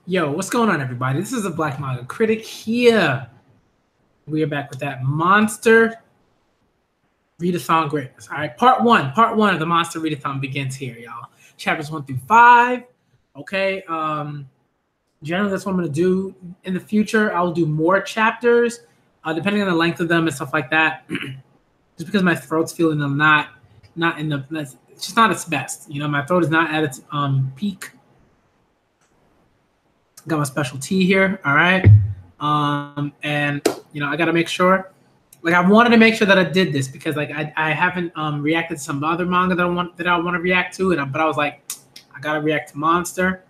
Yo, what's going on, everybody? This is the Black Manga Critic here. We are back with that monster Read-A-Thon greatness. All right, part one of the monster Read-A-Thon begins here, y'all. Chapters 1 through 5. Okay. Generally, that's what I'm gonna do in the future. I'll do more chapters, depending on the length of them and stuff like that. Just because my throat's feeling not in the, it's just not its best. You know, my throat is not at its peak. Got my special tea here, all right? And you know, I gotta make sure. Like, I wanted to make sure that I did this because like I haven't reacted to some other manga that I want to react to, but I was like, I gotta react to Monster.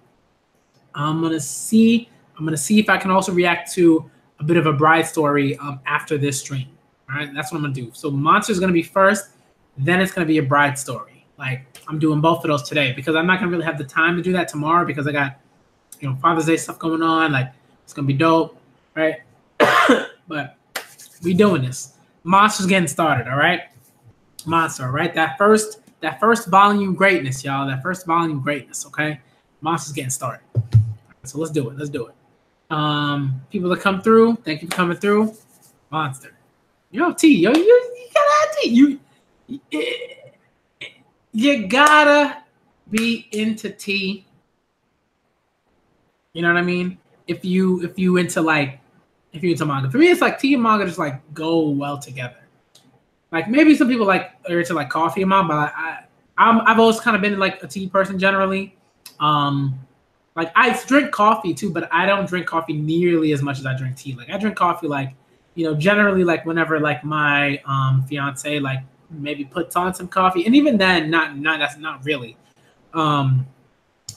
I'm gonna see if I can also react to a bit of a Bride story after this stream. All right, that's what I'm gonna do. So Monster is gonna be first, then it's gonna be a Bride story. Like, I'm doing both of those today because I'm not gonna really have the time to do that tomorrow because I got, you know, Father's Day stuff going on. Like, it's gonna be dope, right? But we doing this. Monster's getting started, all right? Monster, all right? That first volume greatness, y'all. That first volume greatness, okay? Monster's getting started. So let's do it. Let's do it. People that come through, thank you for coming through. Monster. Yo, T, yo, you gotta T. You gotta be into T. You know what I mean? If you into manga. For me, it's like tea and manga just like go well together. Like, maybe some people like are into like coffee and manga, but I've always kind of been like a tea person generally. Like, I drink coffee too, but I don't drink coffee nearly as much as I drink tea. Like, I drink coffee like, you know, generally like whenever like my fiance like maybe puts on some coffee, and even then not that's not really. But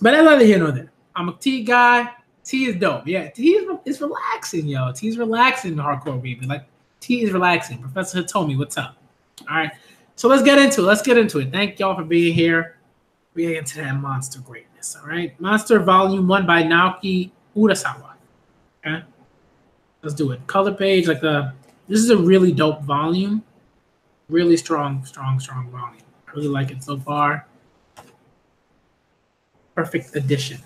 that's neither here nor there. I'm a tea guy. Tea is dope. Yeah, tea is relaxing, yo. Tea is relaxing, hardcore baby. Like, tea is relaxing. Professor Hitomi, what's up? All right. So let's get into it. Thank y'all for being here. We're getting to that monster greatness. All right. Monster Volume 1 by Naoki Urasawa. Okay. Let's do it. Color page, like this is a really dope volume. Really strong volume. I really like it so far. Perfect addition.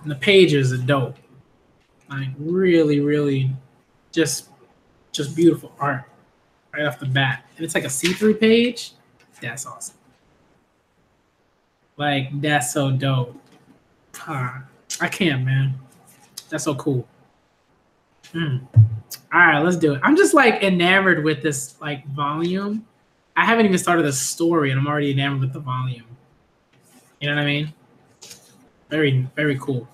And the pages are dope. Like, really just beautiful art right off the bat. And it's like a see-through page. That's awesome. Like, that's so dope. I can't, man. That's so cool. All right, let's do it. I'm just like enamored with this like volume. I haven't even started the story and I'm already enamored with the volume. You know what I mean? Very cool.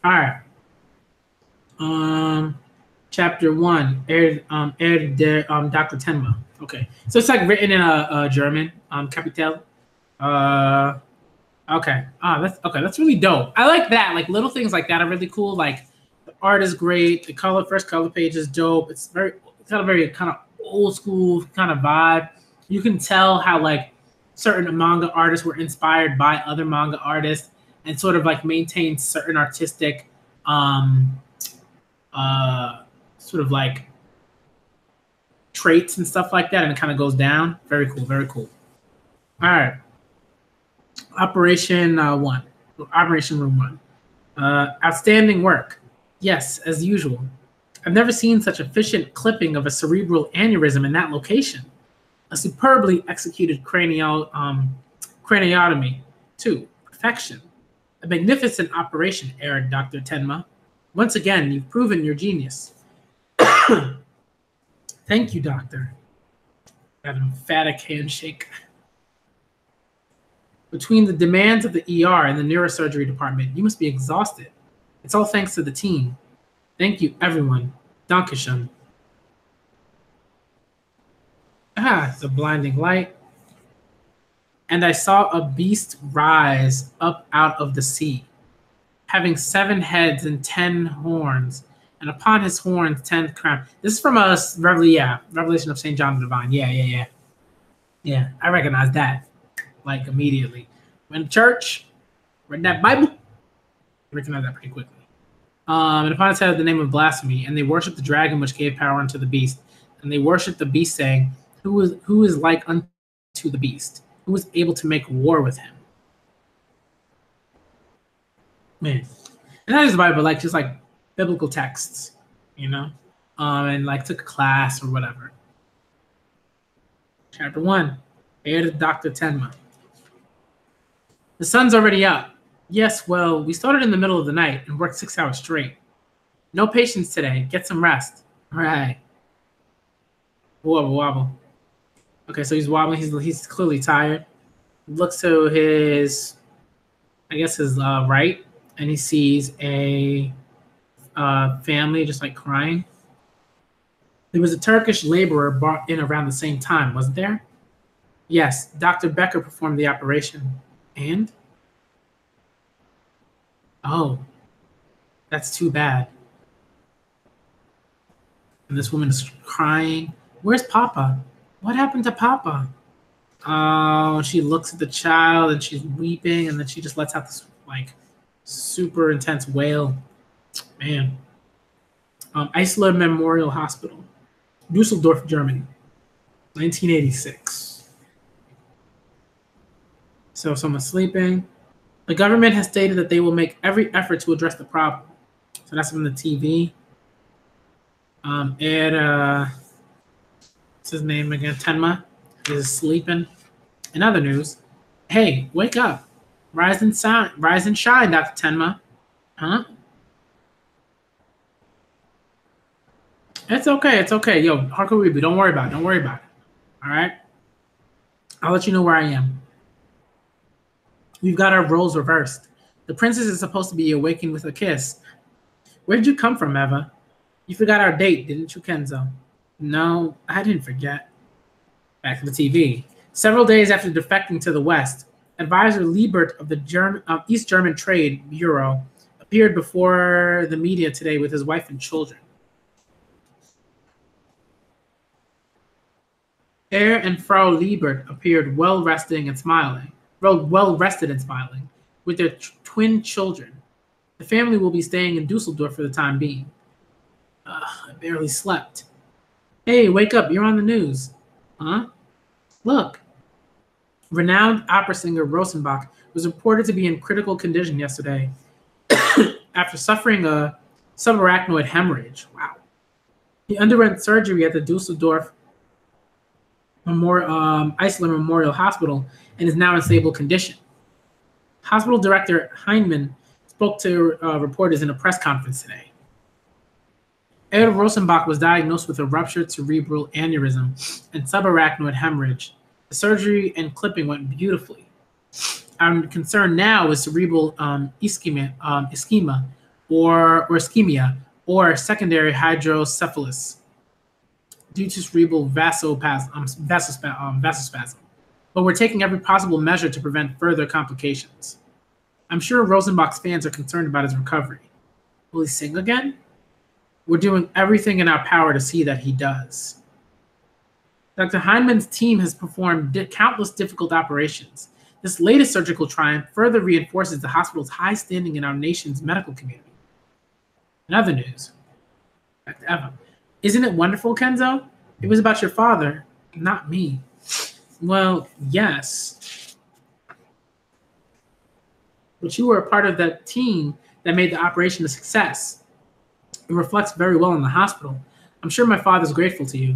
All right. Chapter 1, Dr. Tenma. Okay, so it's like written in a German, Capital. Okay. That's really dope. I like that. Like, little things like that are really cool. Like, the art is great. The first color page is dope. It's got a very kind of old school kind of vibe. You can tell how like certain manga artists were inspired by other manga artists and sort of like maintain certain artistic sort of like traits and stuff like that, and it kind of goes down. Very cool. All right. Operation Room 1. Outstanding work. Yes, as usual. I've never seen such efficient clipping of a cerebral aneurysm in that location. A superbly executed craniotomy, too. Perfection. A magnificent operation, erred Dr. Tenma. Once again, you've proven your genius. Thank you, doctor. That emphatic handshake. Between the demands of the ER and the neurosurgery department, you must be exhausted. It's all thanks to the team. Thank you, everyone. Dankeschön. It's a blinding light. And I saw a beast rise up out of the sea, having 7 heads and 10 horns, and upon his horns 10 crowns. This is from a Revelation of St. John the Divine. Yeah, I recognize that, like, immediately. Went to church, read that Bible, recognize that pretty quickly. And upon his head the name of blasphemy, and they worshiped the dragon which gave power unto the beast, and they worshiped the beast, saying, Who is like unto the beast? Who was able to make war with him? Man. And not just the Bible, but like just like biblical texts, you know? And like took a class or whatever. Chapter 1. Heir to Dr. Tenma. The sun's already up. Yes, well, we started in the middle of the night and worked 6 hours straight. No patience today. Get some rest. All right. Wobble, wobble. Okay, so he's wobbling. He's clearly tired. Looks to his, I guess his right, and he sees a family just like crying. There was a Turkish laborer brought in around the same time, wasn't there? Yes, Dr. Becker performed the operation. And? Oh, that's too bad. And this woman is crying. Where's Papa? What happened to Papa? Oh, she looks at the child and she's weeping, and then she just lets out this like super intense wail. Man. Eisler Memorial Hospital, Dusseldorf, Germany, 1986. So someone's sleeping. The government has stated that they will make every effort to address the problem. So that's from the TV. What's his name again? Tenma is sleeping. In other news, hey, wake up. Rise and shine, Dr. Tenma. Huh? It's okay. It's okay. Yo, Hakurubi, don't worry about it. Don't worry about it. All right? I'll let you know where I am. We've got our roles reversed. The princess is supposed to be awakened with a kiss. Where did you come from, Eva? You forgot our date, didn't you, Kenzo? No, I didn't forget. Back to the TV. Several days after defecting to the West, advisor Liebert of the East German Trade Bureau appeared before the media today with his wife and children. Herr and Frau Liebert appeared well rested and smiling, with their twin children. The family will be staying in Dusseldorf for the time being. I barely slept. Hey, wake up, you're on the news. Huh? Look. Renowned opera singer Rosenbach was reported to be in critical condition yesterday after suffering a subarachnoid hemorrhage. Wow. He underwent surgery at the Dusseldorf Eisler Memorial Hospital and is now in stable condition. Hospital director Heinemann spoke to reporters in a press conference today. Ed Rosenbach was diagnosed with a ruptured cerebral aneurysm and subarachnoid hemorrhage. The surgery and clipping went beautifully. Our concern now is cerebral ischemia or secondary hydrocephalus due to cerebral vasospasm. But we're taking every possible measure to prevent further complications. I'm sure Rosenbach's fans are concerned about his recovery. Will he sing again? We're doing everything in our power to see that he does. Dr. Heinemann's team has performed countless difficult operations. This latest surgical triumph further reinforces the hospital's high standing in our nation's medical community. In other news, back to Eva. Isn't it wonderful, Kenzo? It was about your father, not me. Well, yes. But you were a part of that team that made the operation a success. It reflects very well in the hospital. I'm sure my father's grateful to you.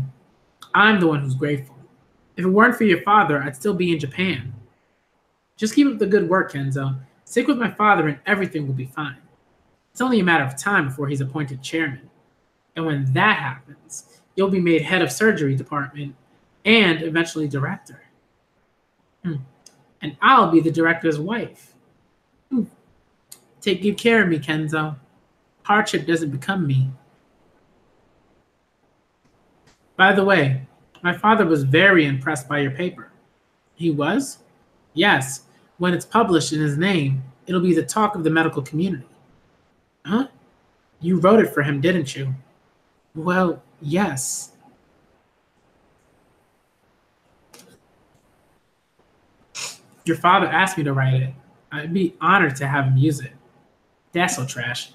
I'm the one who's grateful. If it weren't for your father, I'd still be in Japan. Just keep up the good work, Kenzo. Stick with my father and everything will be fine. It's only a matter of time before he's appointed chairman. And when that happens, you'll be made head of surgery department and eventually director. And I'll be the director's wife. Take good care of me, Kenzo. Hardship doesn't become me. By the way, my father was very impressed by your paper. He was? Yes. When it's published in his name, it'll be the talk of the medical community. Huh? You wrote it for him, didn't you? Well, yes. Your father asked me to write it. I'd be honored to have him use it. That's so trash.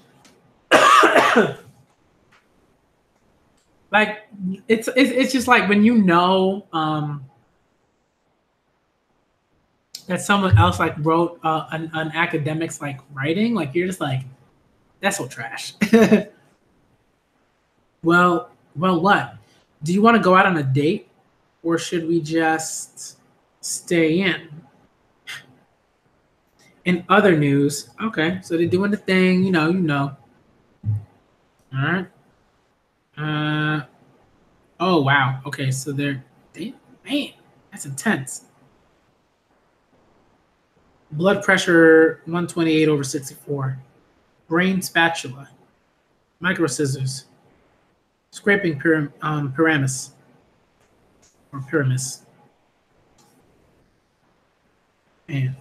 Like it's just like when you know that someone else like wrote an academic's like writing, like you're just like, that's so trash. Well, what? Do you want to go out on a date, or should we just stay in? In other news, okay, so they're doing the thing, you know. All right. Uh, oh wow. Okay, so man, that's intense. Blood pressure 128 over 64. Brain spatula. Micro scissors. Scraping pyramis or pyramis. Man,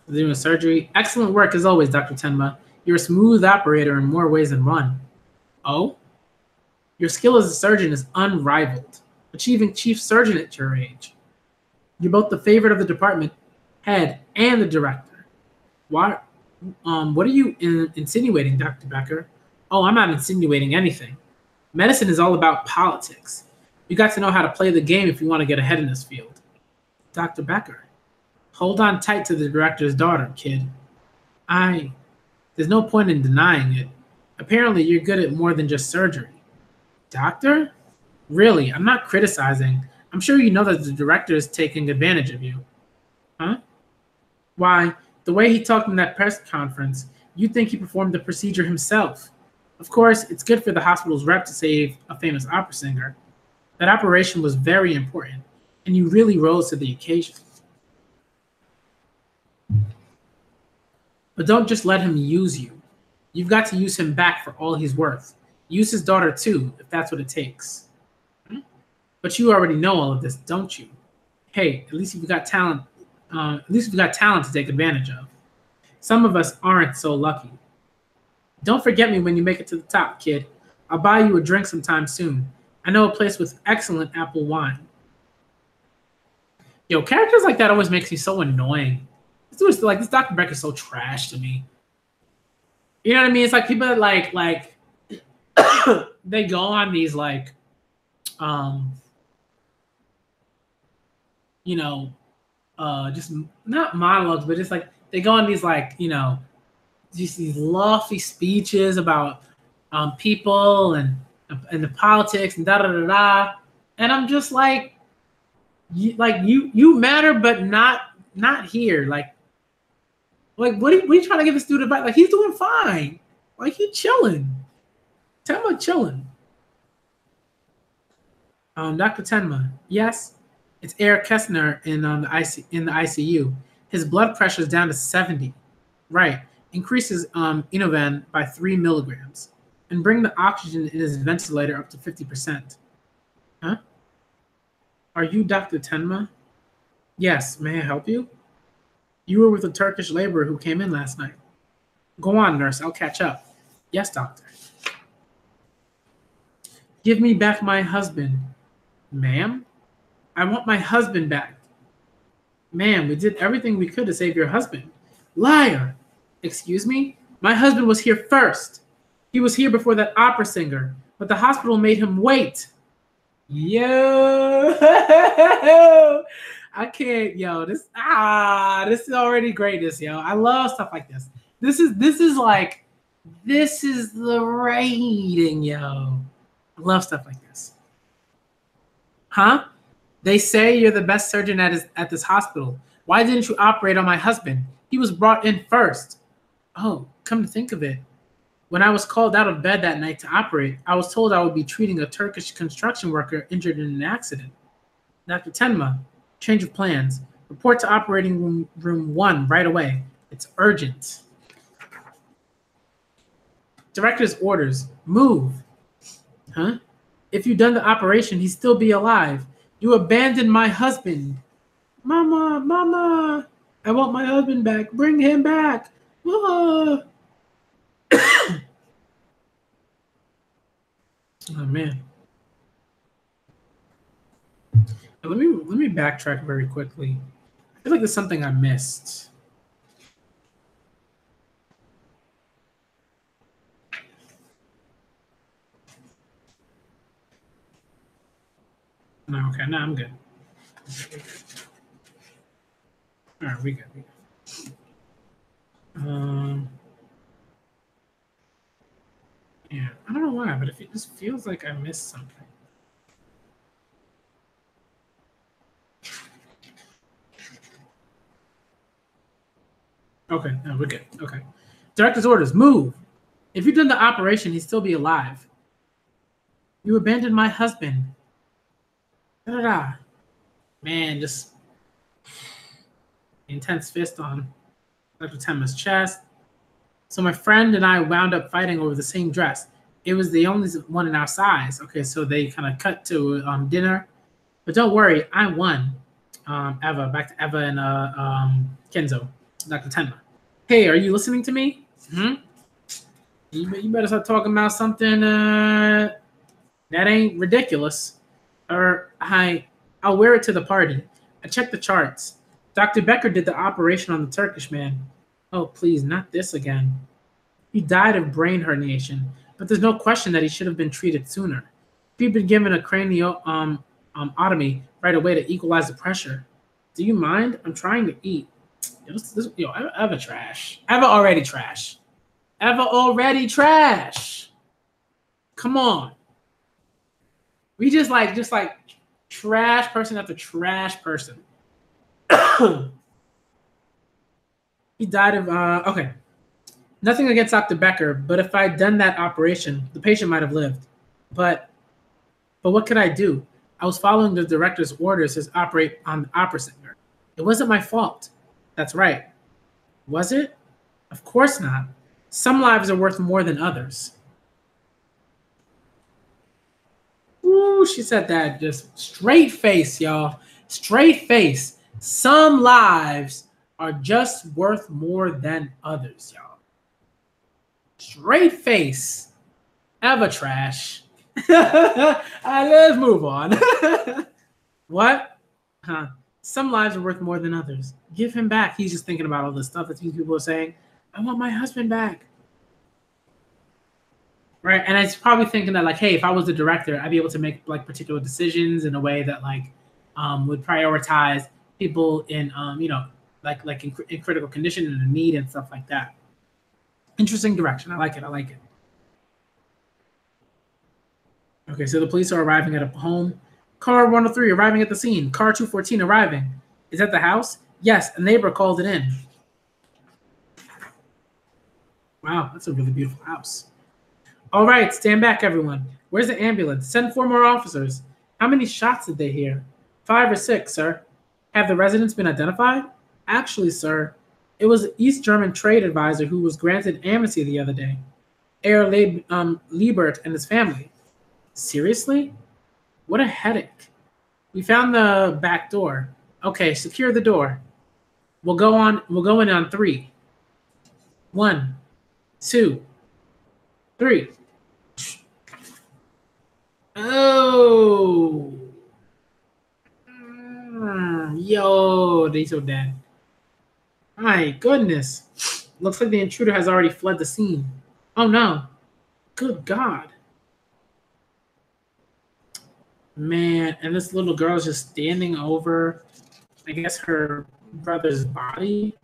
they're doing surgery. Excellent work as always, Dr. Tenma. You're a smooth operator in more ways than one. Oh, your skill as a surgeon is unrivaled, achieving chief surgeon at your age. You're both the favorite of the department head and the director. What are you insinuating, Dr. Becker? Oh, I'm not insinuating anything. Medicine is all about politics. You got to know how to play the game if you want to get ahead in this field. Dr. Becker, hold on tight to the director's daughter, kid. There's no point in denying it. Apparently, you're good at more than just surgery. Doctor? Really, I'm not criticizing. I'm sure you know that the director is taking advantage of you. Huh? Why, the way he talked in that press conference, you'd think he performed the procedure himself. Of course, it's good for the hospital's rep to save a famous opera singer. That operation was very important, and you really rose to the occasion. But don't just let him use you. You've got to use him back for all he's worth. Use his daughter too, if that's what it takes. But you already know all of this, don't you? Hey, at least you've got talent. At least you've got talent to take advantage of. Some of us aren't so lucky. Don't forget me when you make it to the top, kid. I'll buy you a drink sometime soon. I know a place with excellent apple wine. Yo, characters like that always makes me so annoying. This Dr. Beck is so trash to me. You know what I mean? It's like people that like they go on these like you know, just not monologues, but just like they go on these like, just these lofty speeches about people and the politics and da da da da. And I'm just like, you matter, but not here. Like what are you trying to give this dude advice? Like he's doing fine. Like he's chilling. Tenma chilling. Dr. Tenma, yes, it's Eric Kessner in the ICU. His blood pressure is down to 70. Right. Increases Inovan by 3 milligrams. And bring the oxygen in his ventilator up to 50%. Huh? Are you Dr. Tenma? Yes, may I help you? You were with a Turkish laborer who came in last night. Go on, nurse, I'll catch up. Yes, doctor. Give me back my husband. Ma'am? I want my husband back. Ma'am, we did everything we could to save your husband. Liar! Excuse me? My husband was here first. He was here before that opera singer, but the hospital made him wait. Yo! I can't, yo. This is already greatness, yo. I love stuff like this. This is the rating, yo. I love stuff like this. Huh? They say you're the best surgeon at this hospital. Why didn't you operate on my husband? He was brought in first. Oh, come to think of it. When I was called out of bed that night to operate, I was told I would be treating a Turkish construction worker injured in an accident. Dr. Tenma, change of plans. Report to operating room 1 right away. It's urgent. Director's orders. Move. Huh? If you'd done the operation, he'd still be alive. You abandoned my husband. Mama, I want my husband back. Bring him back. Oh man. Let me backtrack very quickly. I feel like there's something I missed. No, okay, no, I'm good. All right, we good. We good. Yeah, I don't know why, but it just feels like I missed something. Okay, no, we're good. Okay. Director's orders, move. If you'd done the operation, he'd still be alive. You abandoned my husband. Da da da. Man, just intense fist on Dr. Tenma's chest. So my friend and I wound up fighting over the same dress. It was the only one in our size. Okay, so they kind of cut to dinner. But don't worry, I won. Eva, back to Eva and Kenzo, Dr. Tenma. Hey, are you listening to me? Hmm? You better start talking about something that ain't ridiculous. Or I'll wear it to the party. I checked the charts. Dr. Becker did the operation on the Turkish man. Oh, please, not this again. He died of brain herniation, but there's no question that he should have been treated sooner. If he'd been given a craniotomy right away to equalize the pressure. Do you mind? I'm trying to eat. Eva trash. Eva already trash. Eva already trash. Come on. We just like trash person after trash person. He died of okay. Nothing against Dr. Becker, but if I'd done that operation, the patient might have lived. But what could I do? I was following the director's orders to operate on the opera singer. It wasn't my fault. That's right. Was it? Of course not. Some lives are worth more than others. Ooh, she said that just straight face, y'all. Straight face. Some lives are just worth more than others, y'all. Straight face. Eva trash. Let's move on. What? Huh. Some lives are worth more than others. Give him back. He's just thinking about all this stuff that these people are saying. I want my husband back. Right? And it's probably thinking that, like, hey, if I was the director, I'd be able to make like particular decisions in a way that like would prioritize people in like in critical condition and in need and stuff like that. Interesting direction. I like it. Okay, so the police are arriving at a home. Car 103 arriving at the scene. Car 214 arriving. Is that the house? Yes, a neighbor called it in. Wow, that's a really beautiful house. All right, stand back, everyone. Where's the ambulance? Send 4 more officers. How many shots did they hear? 5 or 6, sir. Have the residents been identified? Actually, sir, it was an East German trade advisor who was granted amnesty the other day. Herr Liebert and his family. Seriously? What a headache. We found the back door. Okay, secure the door. We'll go in on 3. 1, 2, 3. Oh. Yo, they so dead. My goodness. Looks like the intruder has already fled the scene. Oh no. Good God. Man, and this little girl is just standing over, I guess, her brother's body.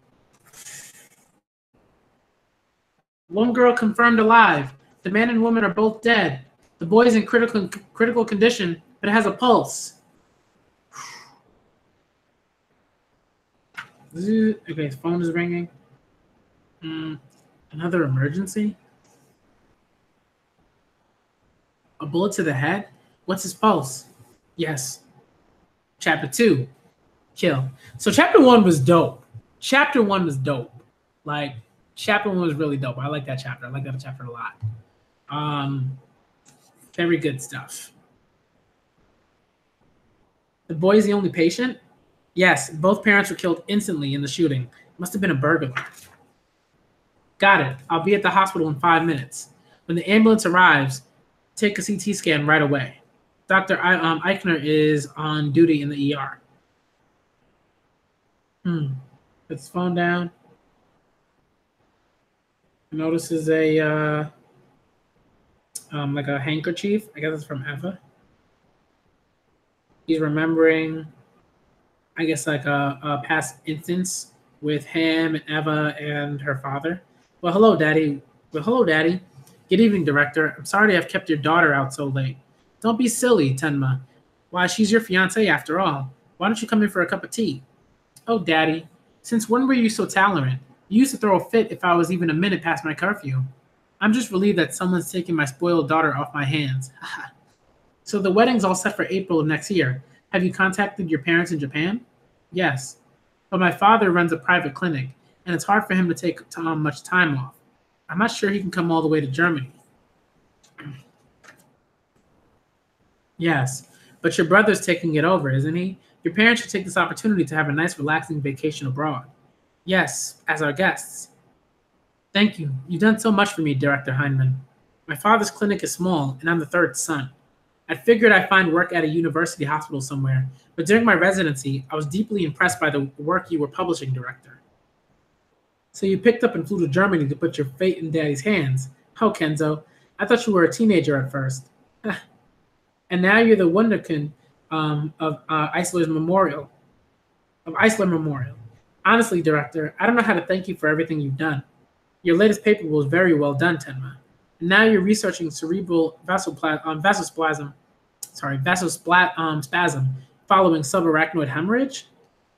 One girl confirmed alive. The man and woman are both dead. The boy is in critical condition, but has a pulse. Okay, his phone is ringing. Another emergency? A bullet to the head? What's his pulse? Yes. Chapter 2, kill. So chapter 1 was dope. Like, chapter 1 was really dope. I like that chapter. I like that chapter a lot. Very good stuff. The boy is the only patient? Yes, both parents were killed instantly in the shooting. Must have been a burglar. Got it. I'll be at the hospital in 5 minutes. When the ambulance arrives, take a CT scan right away. Dr. Eichner is on duty in the ER. Puts his phone down. Notices a like a handkerchief. I guess it's from Eva. He's remembering I guess like a past instance with him and Eva and her father. Well, hello, Daddy. Well, hello, Daddy. Good evening, Director. I'm sorry to have kept your daughter out so late. Don't be silly, Tenma. Why, she's your fiancée after all. Why don't you come in for a cup of tea? Oh, Daddy, since when were you so tolerant? You used to throw a fit if I was even a minute past my curfew. I'm just relieved that someone's taking my spoiled daughter off my hands. So the wedding's all set for April of next year. Have you contacted your parents in Japan? Yes. But my father runs a private clinic, and it's hard for him to take much time off. I'm not sure he can come all the way to Germany. Yes, but your brother's taking it over, isn't he? Your parents should take this opportunity to have a nice, relaxing vacation abroad. Yes, as our guests. Thank you. You've done so much for me, Director Heinemann. My father's clinic is small, and I'm the third son. I figured I'd find work at a university hospital somewhere, but during my residency, I was deeply impressed by the work you were publishing, Director. So you picked up and flew to Germany to put your fate in Daddy's hands. Oh, Kenzo, I thought you were a teenager at first. And now you're the wunderkind of Eisler's Memorial. Of Eisler Memorial. Honestly, Director, I don't know how to thank you for everything you've done. Your latest paper was very well done, Tenma. And now you're researching cerebral vasospasm following subarachnoid hemorrhage?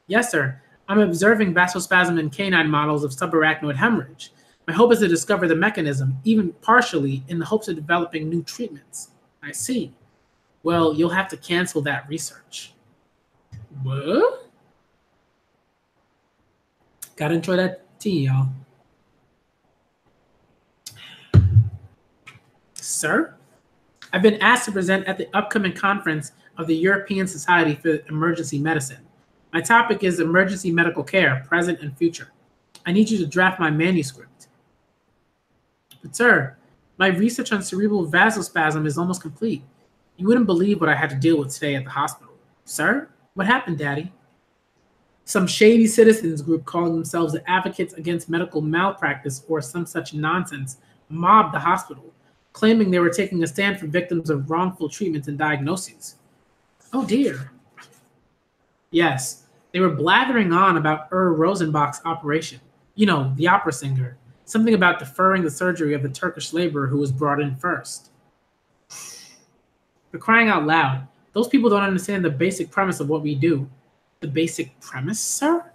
Yes, sir. I'm observing vasospasm in canine models of subarachnoid hemorrhage. My hope is to discover the mechanism, even partially, in the hopes of developing new treatments. I see. Well, you'll have to cancel that research. What? Gotta enjoy that tea, y'all. Sir, I've been asked to present at the upcoming conference of the European Society for Emergency Medicine. My topic is emergency medical care, present and future. I need you to draft my manuscript. But sir, my research on cerebral vasospasm is almost complete. You wouldn't believe what I had to deal with today at the hospital. Sir, what happened, Daddy? Some shady citizens group calling themselves the Advocates Against Medical Malpractice or some such nonsense mobbed the hospital, claiming they were taking a stand for victims of wrongful treatments and diagnoses. Oh dear. Yes, they were blathering on about Rosenbach's operation. You know, the opera singer. Something about deferring the surgery of the Turkish laborer who was brought in first. For crying out loud, those people don't understand the basic premise of what we do. The basic premise, sir?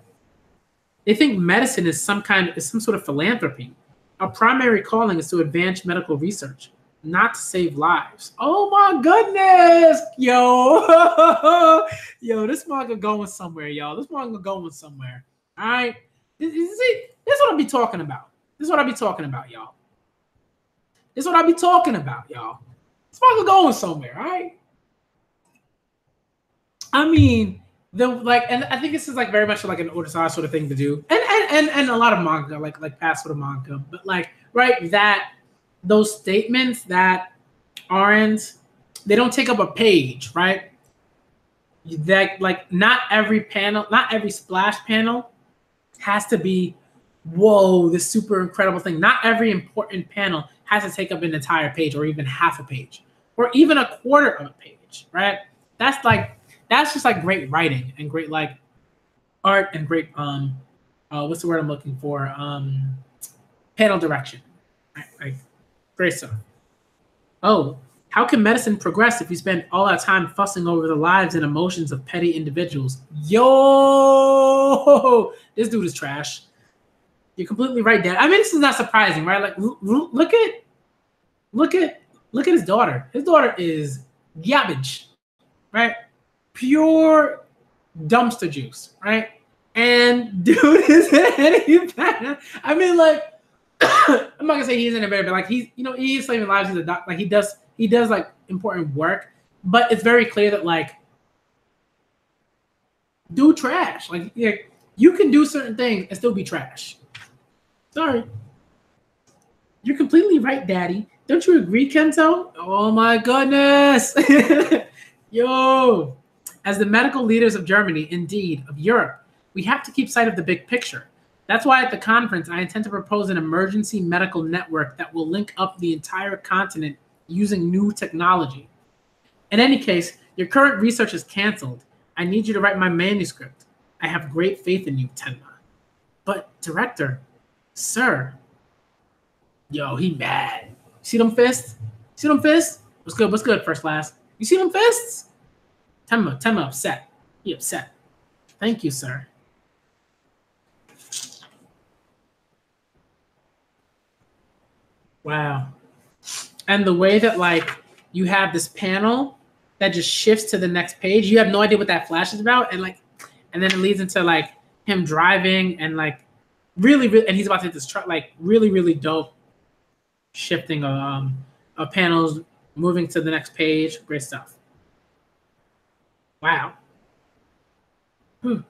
They think medicine is some sort of philanthropy. Our primary calling is to advance medical research, not to save lives. Oh my goodness, yo, yo, this manga going somewhere, y'all. This manga going somewhere. All right, this is what I be talking about. This is what I be talking about, y'all. This is what I be talking about, y'all. This manga going somewhere, all right? I mean, and I think this is like very much like an Otisai sort of thing to do, and a lot of manga, like past sort of manga, but like right that those statements that they don't take up a page, right? That like not every splash panel has to be, whoa, this super incredible thing. Not every important panel has to take up an entire page or even half a page or even a quarter of a page, right? That's just like great writing and great like art and great what's the word I'm looking for? Panel direction. Like great stuff. Oh, how can medicine progress if we spend all our time fussing over the lives and emotions of petty individuals? Yo, this dude is trash. You're completely right, Dad. I mean, this is not surprising, right? Like, look at his daughter. His daughter is garbage, right? Pure dumpster juice, right? And dude isn't any better. I mean, like, I'm not gonna say he isn't any better, but like he is saving lives. He's a doc. Like he does like important work, but it's very clear that like, dude, trash. Like, you can do certain things and still be trash. Sorry. You're completely right, Daddy. Don't you agree, Kento? Oh my goodness. Yo. As the medical leaders of Germany, indeed, of Europe, we have to keep sight of the big picture. That's why at the conference, I intend to propose an emergency medical network that will link up the entire continent using new technology. In any case, your current research is canceled. I need you to write my manuscript. I have great faith in you, Tenma. But, director, sir. Yo, he mad. See them fists? See them fists? What's good? What's good, first class? You see them fists? Tenma upset. He upset. Thank you, sir. Wow. And the way that, like, you have this panel that just shifts to the next page. You have no idea what that flash is about, and then it leads into like him driving and like really, and he's about to hit this truck. Like really dope shifting of panels, moving to the next page. Great stuff. Wow. So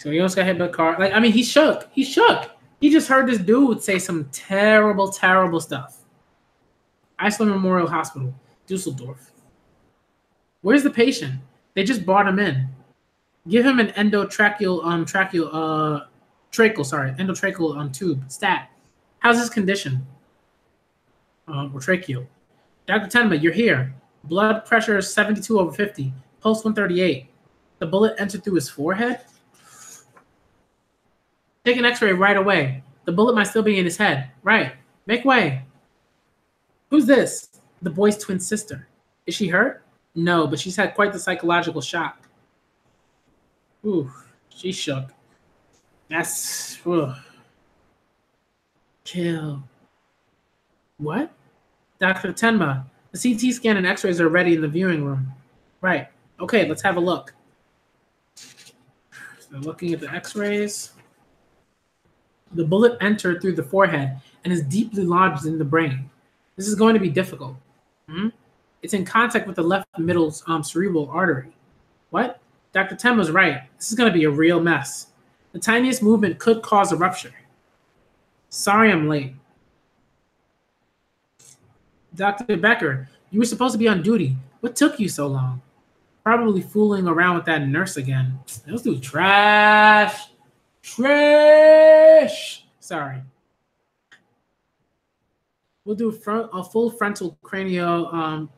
he almost got hit by a car. Like, I mean, he shook. He shook. He just heard this dude say some terrible stuff. Iceland Memorial Hospital, Dusseldorf. Where's the patient? They just brought him in. Give him an endotracheal tube. Stat. How's his condition? Or tracheal. Dr. Tenma, you're here. Blood pressure is 72/50. Pulse 138. The bullet entered through his forehead? Take an x-ray right away. The bullet might still be in his head. Right. Make way. Who's this? The boy's twin sister. Is she hurt? No, but she's had quite the psychological shock. Ooh, she shook. That's... Ugh. Kill. What? Dr. Tenma, the CT scan and x-rays are ready in the viewing room. Right. Okay, let's have a look. So looking at the x-rays. The bullet entered through the forehead and is deeply lodged in the brain. This is going to be difficult. It's in contact with the left middle cerebral artery. What? Dr. Tenma's right. This is going to be a real mess. The tiniest movement could cause a rupture. Sorry I'm late. Dr. Becker, you were supposed to be on duty. What took you so long? Probably fooling around with that nurse again. Those dudes trash. Trash. Sorry. We'll do a full frontal craniotomy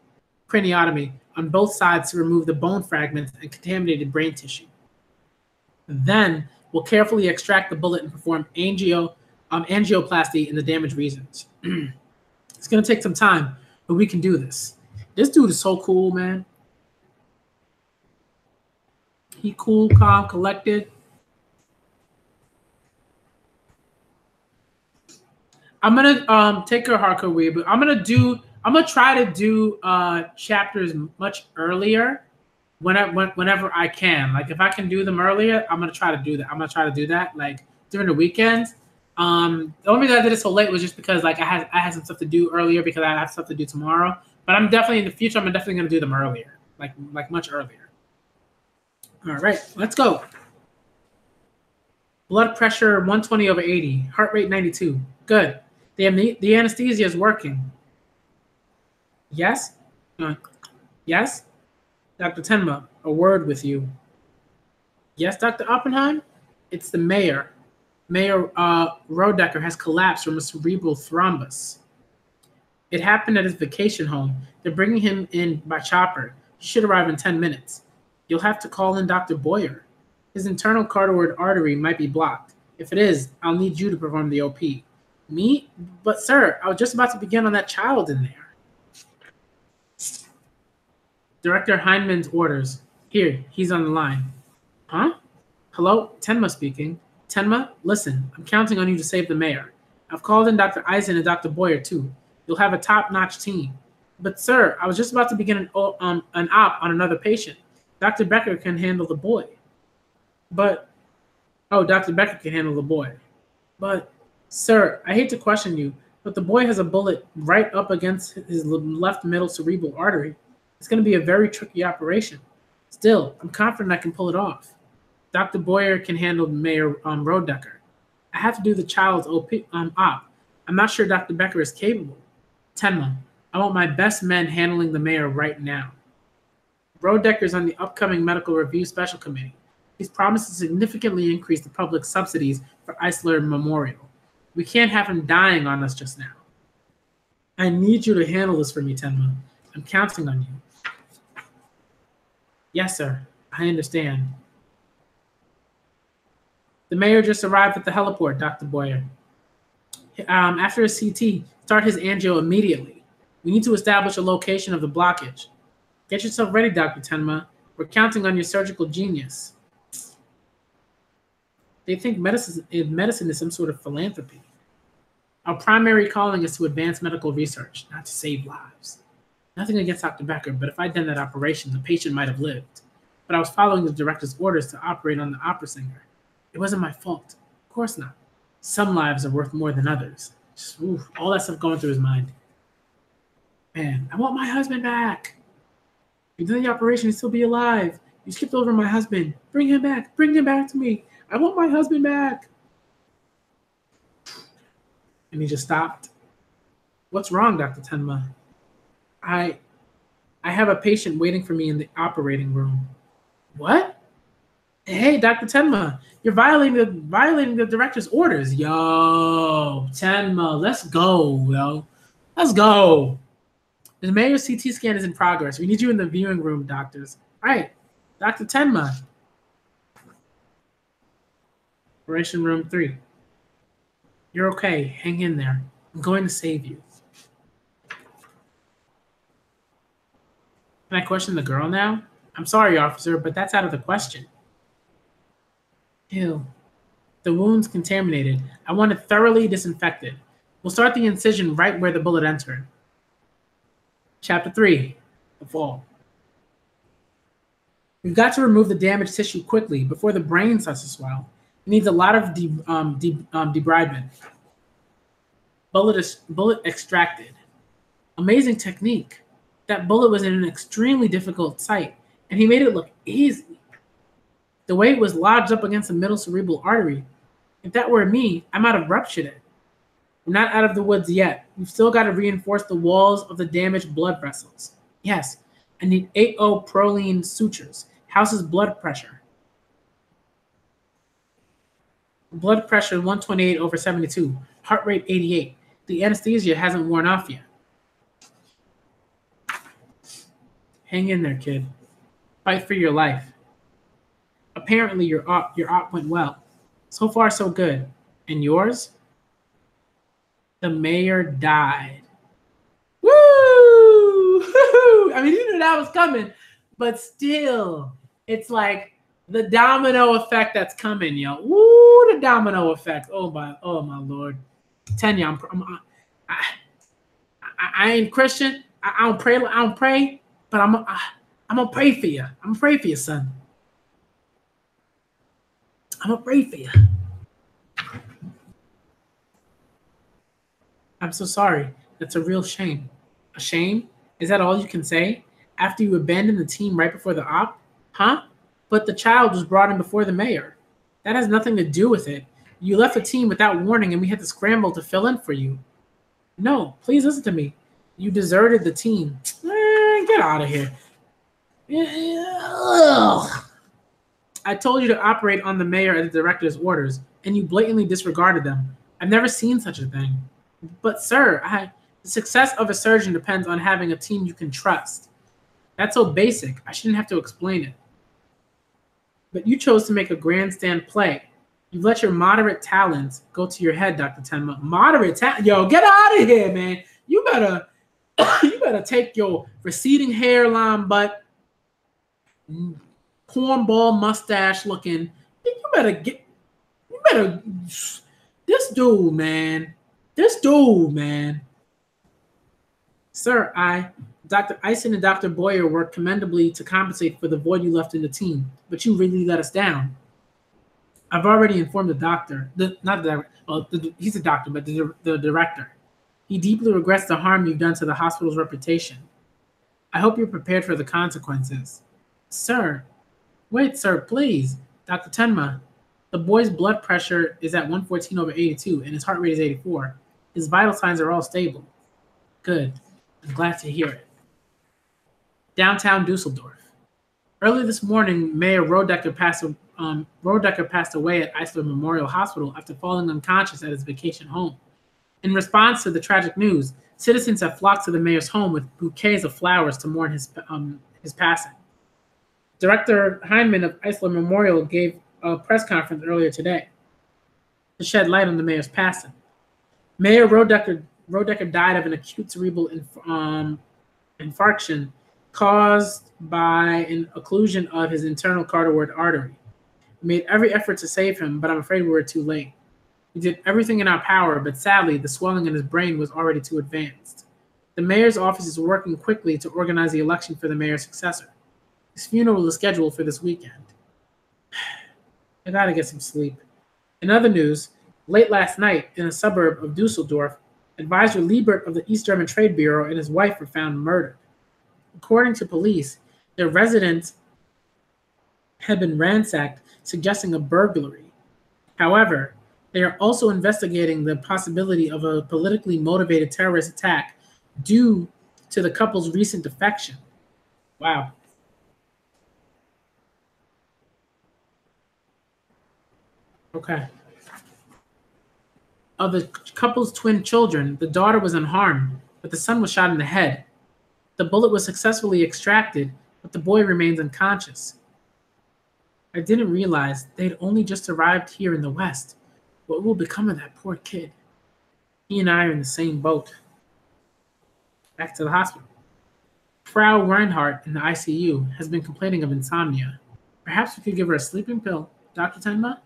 on both sides to remove the bone fragments and contaminated brain tissue. Then we'll carefully extract the bullet and perform angioplasty in the damaged regions. It's going to take some time, but we can do this. This dude is so cool, man. He cool, calm, collected. I'm gonna take a hardcore read, but I'm gonna try to do chapters much earlier whenever I can. Like if I can do them earlier, I'm gonna try to do that. I'm gonna try to do that like during the weekends. The only reason I did it so late was just because like I had some stuff to do earlier because I have stuff to do tomorrow. But I'm definitely in the future. I'm definitely gonna do them earlier, like much earlier. All right, let's go. Blood pressure 120/80, heart rate 92. Good. The anesthesia is working. Yes? Yes? Dr. Tenma, a word with you. Yes, Dr. Oppenheim? It's the mayor. Mayor Rodecker has collapsed from a cerebral thrombus. It happened at his vacation home. They're bringing him in by chopper. He should arrive in 10 minutes. You'll have to call in Dr. Boyer. His internal carotid artery might be blocked. If it is, I'll need you to perform the OP. Me? But sir, I was just about to begin on that child in there. Director Heineman's orders. Here, he's on the line. Huh? Hello? Tenma speaking. Tenma, listen, I'm counting on you to save the mayor. I've called in Dr. Eisen and Dr. Boyer too. You'll have a top-notch team. But sir, I was just about to begin an op on another patient. Dr. Becker can handle the boy. Dr. Becker can handle the boy. But, sir, I hate to question you, but the boy has a bullet right up against his left middle cerebral artery. It's going to be a very tricky operation. Still, I'm confident I can pull it off. Dr. Boyer can handle Mayor Rodecker. I have to do the child's op. I'm not sure Dr. Becker is capable. Tenma, I want my best men handling the mayor right now. Rodecker's on the upcoming medical review special committee. He's promised to significantly increase the public subsidies for Eisler Memorial. We can't have him dying on us just now. I need you to handle this for me, Tenma. I'm counting on you. Yes, sir. I understand. The mayor just arrived at the heliport, Dr. Boyer. After his CT, start his angio immediately. We need to establish a location of the blockage. Get yourself ready, Dr. Tenma. We're counting on your surgical genius. They think medicine is some sort of philanthropy. Our primary calling is to advance medical research, not to save lives. Nothing against Dr. Becker, but if I'd done that operation, the patient might have lived. But I was following the director's orders to operate on the opera singer. It wasn't my fault. Of course not. Some lives are worth more than others. Just, all that stuff going through his mind. Man, I want my husband back. If you did the operation, he'd still be alive. You skipped over my husband. Bring him back. Bring him back to me. I want my husband back. And he just stopped. What's wrong, Dr. Tenma? I have a patient waiting for me in the operating room. What? Hey, Dr. Tenma, you're violating the director's orders. Yo, Tenma, let's go, yo. Let's go. The mayor's CT scan is in progress. We need you in the viewing room, doctors. All right, Dr. Tenma. Operation room 3. You're okay. Hang in there. I'm going to save you. Can I question the girl now? I'm sorry, officer, but that's out of the question. Ew. The wound's contaminated. I want it thoroughly disinfected. We'll start the incision right where the bullet entered. Chapter 3. The Fall. We've got to remove the damaged tissue quickly before the brain starts to swell. It needs a lot of debridement. Bullet extracted. Amazing technique. That bullet was in an extremely difficult site, and he made it look easy. The way it was lodged up against the middle cerebral artery, if that were me, I might have ruptured it. We're not out of the woods yet. We've still got to reinforce the walls of the damaged blood vessels. Yes, I need 8O proline sutures. Houses blood pressure. Blood pressure 128/72. Heart rate 88. The anesthesia hasn't worn off yet. Hang in there, kid. Fight for your life. Apparently your op went well. So far, so good. And yours? The mayor died. Woo! I mean, you knew that was coming, but still, it's like the domino effect that's coming, yo. Woo, the domino effect. Oh my Lord. Tanya, I ain't Christian. I don't pray. But I'm gonna pray for you. I'm gonna pray for you, son. I'm gonna pray for you. I'm so sorry. That's a real shame. A shame? Is that all you can say? After you abandoned the team right before the op? Huh? But the child was brought in before the mayor. That has nothing to do with it. You left the team without warning and we had to scramble to fill in for you. No, please listen to me. You deserted the team. Get out of here. Ugh. I told you to operate on the mayor at the director's orders, and you blatantly disregarded them. I've never seen such a thing. But, sir, the success of a surgeon depends on having a team you can trust. That's so basic. I shouldn't have to explain it. But you chose to make a grandstand play. You've let your moderate talents go to your head, Dr. Tenma. Moderate talent? Yo, get out of here, man. You better take your receding hairline, butt, cornball mustache looking. This dude, man. Sir, Dr. Eisen and Dr. Boyer worked commendably to compensate for the void you left in the team, but you really let us down. I've already informed the doctor, he's a doctor, but the director. He deeply regrets the harm you've done to the hospital's reputation. I hope you're prepared for the consequences. Sir, wait, sir, please. Dr. Tenma, the boy's blood pressure is at 114/82 and his heart rate is 84. His vital signs are all stable. Good. I'm glad to hear it. Downtown Dusseldorf. Early this morning, Mayor Rodecker passed away at Eisler Memorial Hospital after falling unconscious at his vacation home. In response to the tragic news, citizens have flocked to the mayor's home with bouquets of flowers to mourn his passing. Director Heinemann of Eisler Memorial gave a press conference earlier today. to shed light on the mayor's passing. Mayor Rodecker died of an acute cerebral infarction caused by an occlusion of his internal carotid artery. We made every effort to save him, but I'm afraid we were too late. We did everything in our power, but sadly, the swelling in his brain was already too advanced. The mayor's office is working quickly to organize the election for the mayor's successor. His funeral is scheduled for this weekend. I gotta get some sleep. In other news, late last night, in a suburb of Dusseldorf, Advisor Liebert of the East German Trade Bureau and his wife were found murdered. According to police, their residence had been ransacked, suggesting a burglary. However, they are also investigating the possibility of a politically motivated terrorist attack due to the couple's recent defection. Wow. Okay. Of the couple's twin children, the daughter was unharmed, but the son was shot in the head. The bullet was successfully extracted, but the boy remains unconscious. I didn't realize they'd only just arrived here in the West. What will become of that poor kid? He and I are in the same boat. Back to the hospital. Frau Reinhardt in the ICU has been complaining of insomnia. Perhaps we could give her a sleeping pill. Dr. Tenma?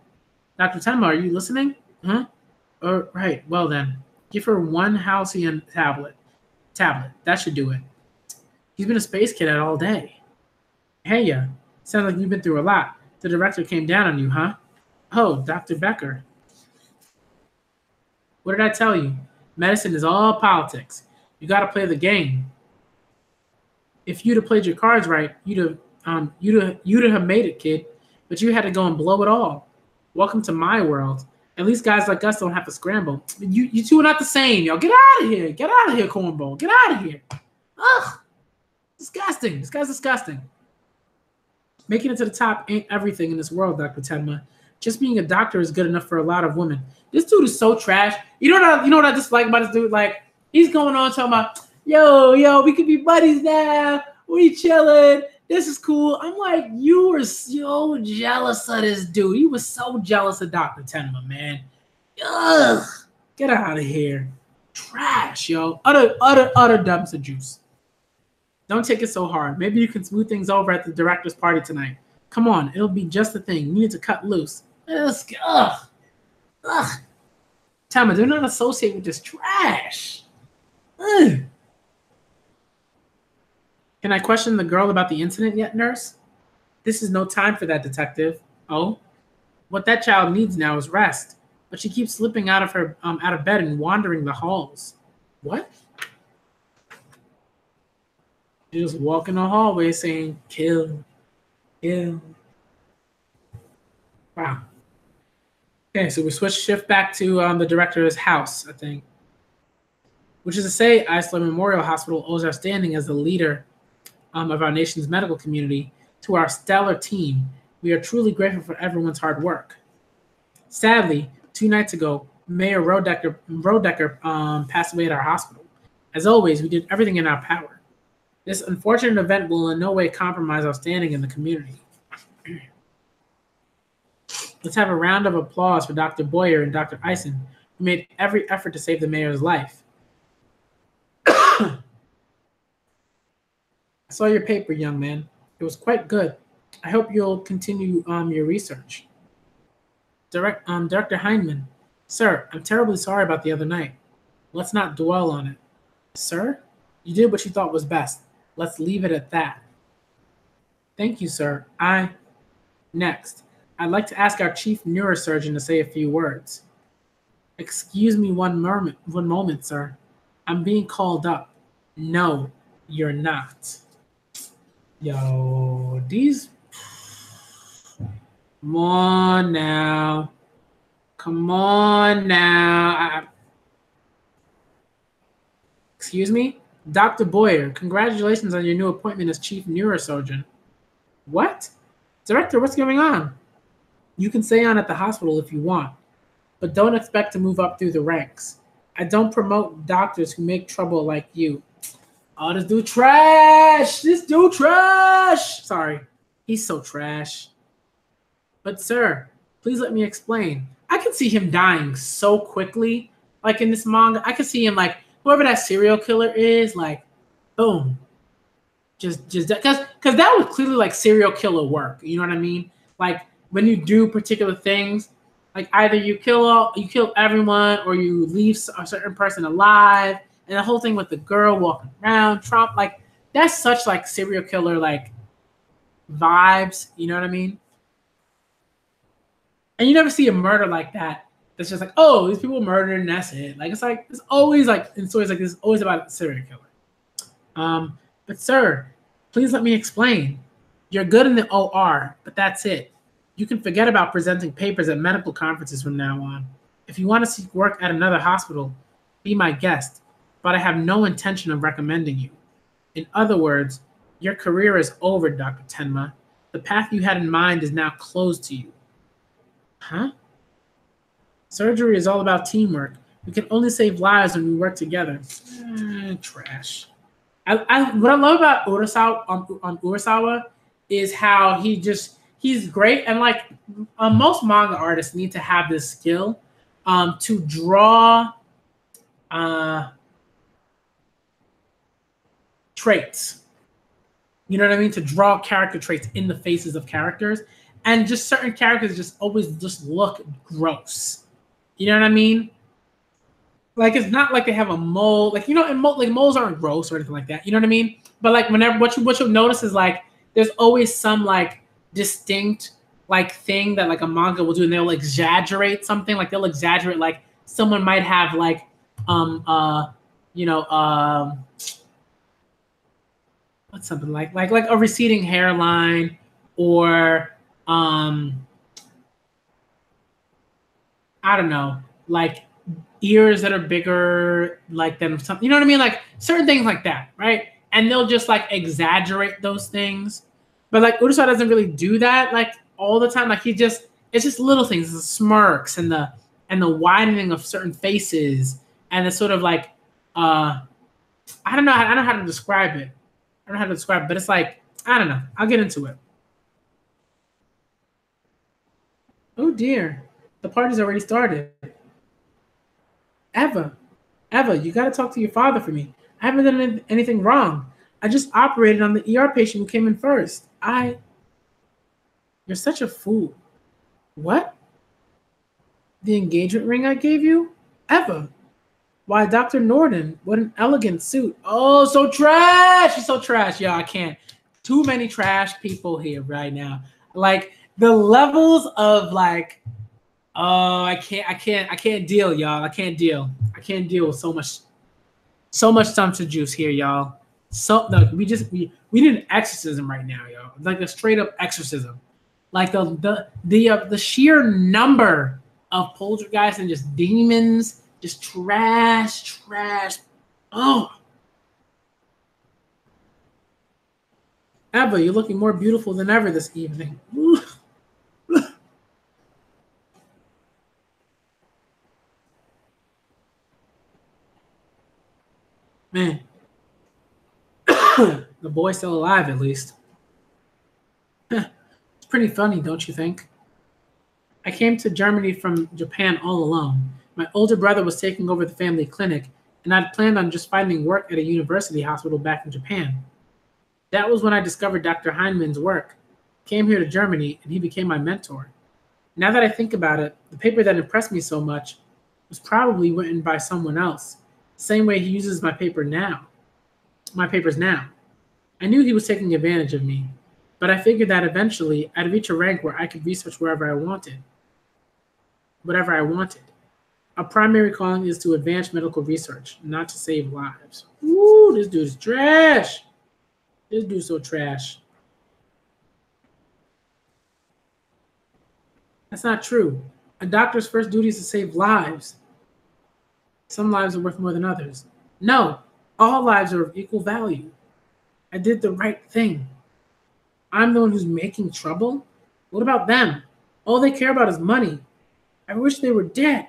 Dr. Tenma, are you listening? Huh? Oh, right. Well then, give her one halcyon tablet. That should do it. He's been a space cadet all day. Hey, ya. Sounds like you've been through a lot. The director came down on you, huh? Oh, Dr. Becker. What did I tell you? Medicine is all politics. You got to play the game. If you'd have played your cards right, you'd have made it, kid. But you had to go and blow it all. Welcome to my world. At least guys like us don't have to scramble. You two are not the same, yo. Get out of here. Get out of here, cornball. Get out of here. Ugh. Disgusting. This guy's disgusting. Making it to the top ain't everything in this world, Dr. Tenma. Just being a doctor is good enough for a lot of women. This dude is so trash. You know what I dislike about this dude? Like, he's going on talking about, yo, we could be buddies now. We chilling. This is cool. I'm like, you were so jealous of this dude. You were so jealous of Dr. Tenma, man. Ugh. Get out of here. Trash, yo. Utter dumps of juice. Don't take it so hard. Maybe you can smooth things over at the director's party tonight. Come on, it'll be just the thing. You need to cut loose. Ugh. Tenma, do not associate with this trash. Ugh. Can I question the girl about the incident yet, nurse? This is no time for that, detective. Oh? What that child needs now is rest. But she keeps slipping out of bed and wandering the halls. What? She just walk in the hallway saying, kill. Wow. Okay, so we switch shift back to the director's house, I think. Which is to say, Eisler Memorial Hospital owes our standing as the leader of our nation's medical community to our stellar team. We are truly grateful for everyone's hard work. Sadly, 2 nights ago, Mayor Rodecker passed away at our hospital. As always, we did everything in our power. This unfortunate event will in no way compromise our standing in the community. Let's have a round of applause for Dr. Boyer and Dr. Eisen, who made every effort to save the mayor's life. I saw your paper, young man. It was quite good. I hope you'll continue your research. Dr. Heinemann, sir, I'm terribly sorry about the other night. Let's not dwell on it. Sir, you did what you thought was best. Let's leave it at that. Thank you, sir. Next, I'd like to ask our chief neurosurgeon to say a few words. Excuse me one moment, sir. I'm being called up. No, you're not. Yo, these... Come on now. Excuse me? Dr. Boyer, congratulations on your new appointment as chief neurosurgeon. What? Director, what's going on? You can stay on at the hospital if you want, but don't expect to move up through the ranks. I don't promote doctors who make trouble like you. Oh, this dude trash! Sorry, he's so trash. But sir, please let me explain. I can see him dying so quickly, like in this manga. I can see him like whoever that serial killer is, like boom, just because that was clearly like serial killer work. You know what I mean? Like when you do particular things, like either you kill everyone or you leave a certain person alive, and the whole thing with the girl walking around Trump, like that's such like serial killer like vibes. You know what I mean? And you never see a murder like that. That's just like, oh, these people murdered and that's it. Like it's always like in stories like this, it's always about a serial killer. But sir, please let me explain. You're good in the OR, but that's it. You can forget about presenting papers at medical conferences from now on. If you want to seek work at another hospital, be my guest, but I have no intention of recommending you. In other words, your career is over, Dr. Tenma. The path you had in mind is now closed to you. Huh? Surgery is all about teamwork. We can only save lives when we work together. Trash. What I love about Urasawa on Urasawa is how he's great, and like most manga artists need to have this skill to draw traits. You know what I mean? To draw character traits in the faces of characters, and just certain characters just always just look gross. You know what I mean? Like it's not like they have a mole, like you know, and like moles aren't gross or anything like that. You know what I mean? But like whenever what you'll notice is like there's always some like distinct like thing that like a manga will do, and they'll exaggerate something. Like they'll exaggerate like someone might have like you know what's something like a receding hairline or I don't know, like ears that are bigger like than something, you know what I mean? Like certain things like that, right? And they'll just like exaggerate those things. But like Urasawa doesn't really do that like all the time. Like it's just little things, the smirks and the widening of certain faces and the sort of like I don't know how to describe it. I don't know how to describe it, but it's like, I don't know. I'll get into it. Oh dear. The party's already started. Eva, you got to talk to your father for me. I haven't done anything wrong. I just operated on the ER patient who came in first. You're such a fool. What? The engagement ring I gave you? Eva. Why, Dr. Norden, what an elegant suit. Oh, so trash. She's so trash. Yeah, I can't. Too many trash people here right now. Like the levels of like, oh, I can't deal, y'all. I can't deal with so much Sumpter juice here, y'all. So no, we need an exorcism right now, y'all. Like a straight up exorcism. Like the sheer number of poltergeists and just demons, just trash. Oh, Eva, you're looking more beautiful than ever this evening. Man, the boy's still alive at least. It's pretty funny, don't you think? I came to Germany from Japan all alone. My older brother was taking over the family clinic, and I'd planned on just finding work at a university hospital back in Japan. That was when I discovered Dr. Heinemann's work. Came here to Germany, and he became my mentor. Now that I think about it, the paper that impressed me so much was probably written by someone else, same way he uses my papers now. I knew he was taking advantage of me, but I figured that eventually I'd reach a rank where I could research whatever I wanted. Our primary calling is to advance medical research, not to save lives. Woo, this dude's trash. This dude's so trash. That's not true. A doctor's first duty is to save lives. Some lives are worth more than others. No, all lives are of equal value. I did the right thing. I'm the one who's making trouble? What about them? All they care about is money. I wish they were dead.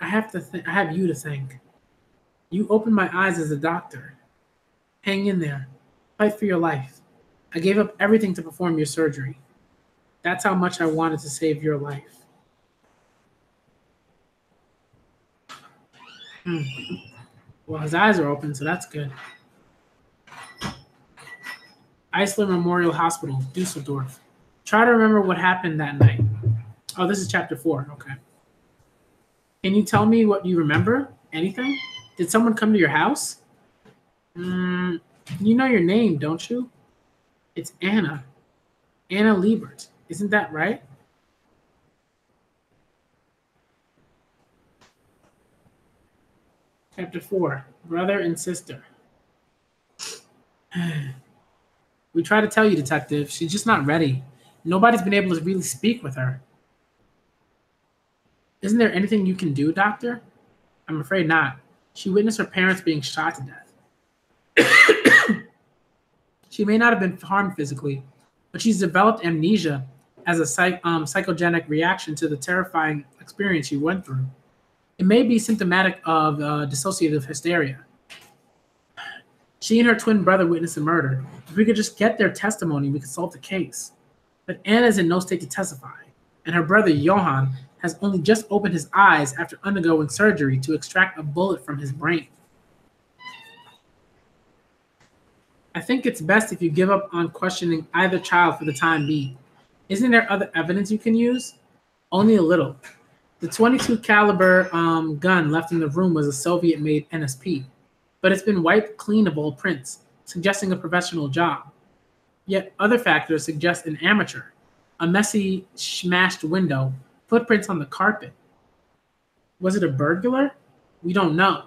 I have you to thank. You opened my eyes as a doctor. Hang in there. Fight for your life. I gave up everything to perform your surgery. That's how much I wanted to save your life. Hmm. Well, his eyes are open, so that's good. Eisler Memorial Hospital, Dusseldorf. Try to remember what happened that night. Oh, this is chapter 4. Okay. Can you tell me what you remember? Anything? Did someone come to your house? Mm, you know your name, don't you? It's Anna. Anna Liebert. Isn't that right? Chapter 4. Brother and sister. We try to tell you, Detective. She's just not ready. Nobody's been able to really speak with her. Isn't there anything you can do, Doctor? I'm afraid not. She witnessed her parents being shot to death. She may not have been harmed physically, but she's developed amnesia as a psychogenic reaction to the terrifying experience she went through. It may be symptomatic of dissociative hysteria. She and her twin brother witnessed a murder. If we could just get their testimony, we could solve the case. But Anna is in no state to testify, and her brother Johann has only just opened his eyes after undergoing surgery to extract a bullet from his brain. I think it's best if you give up on questioning either child for the time being. Isn't there other evidence you can use? Only a little. The 22 caliber gun left in the room was a Soviet-made NSP, but it's been wiped clean of old prints, suggesting a professional job. Yet other factors suggest an amateur, a messy, smashed window, footprints on the carpet. Was it a burglar? We don't know.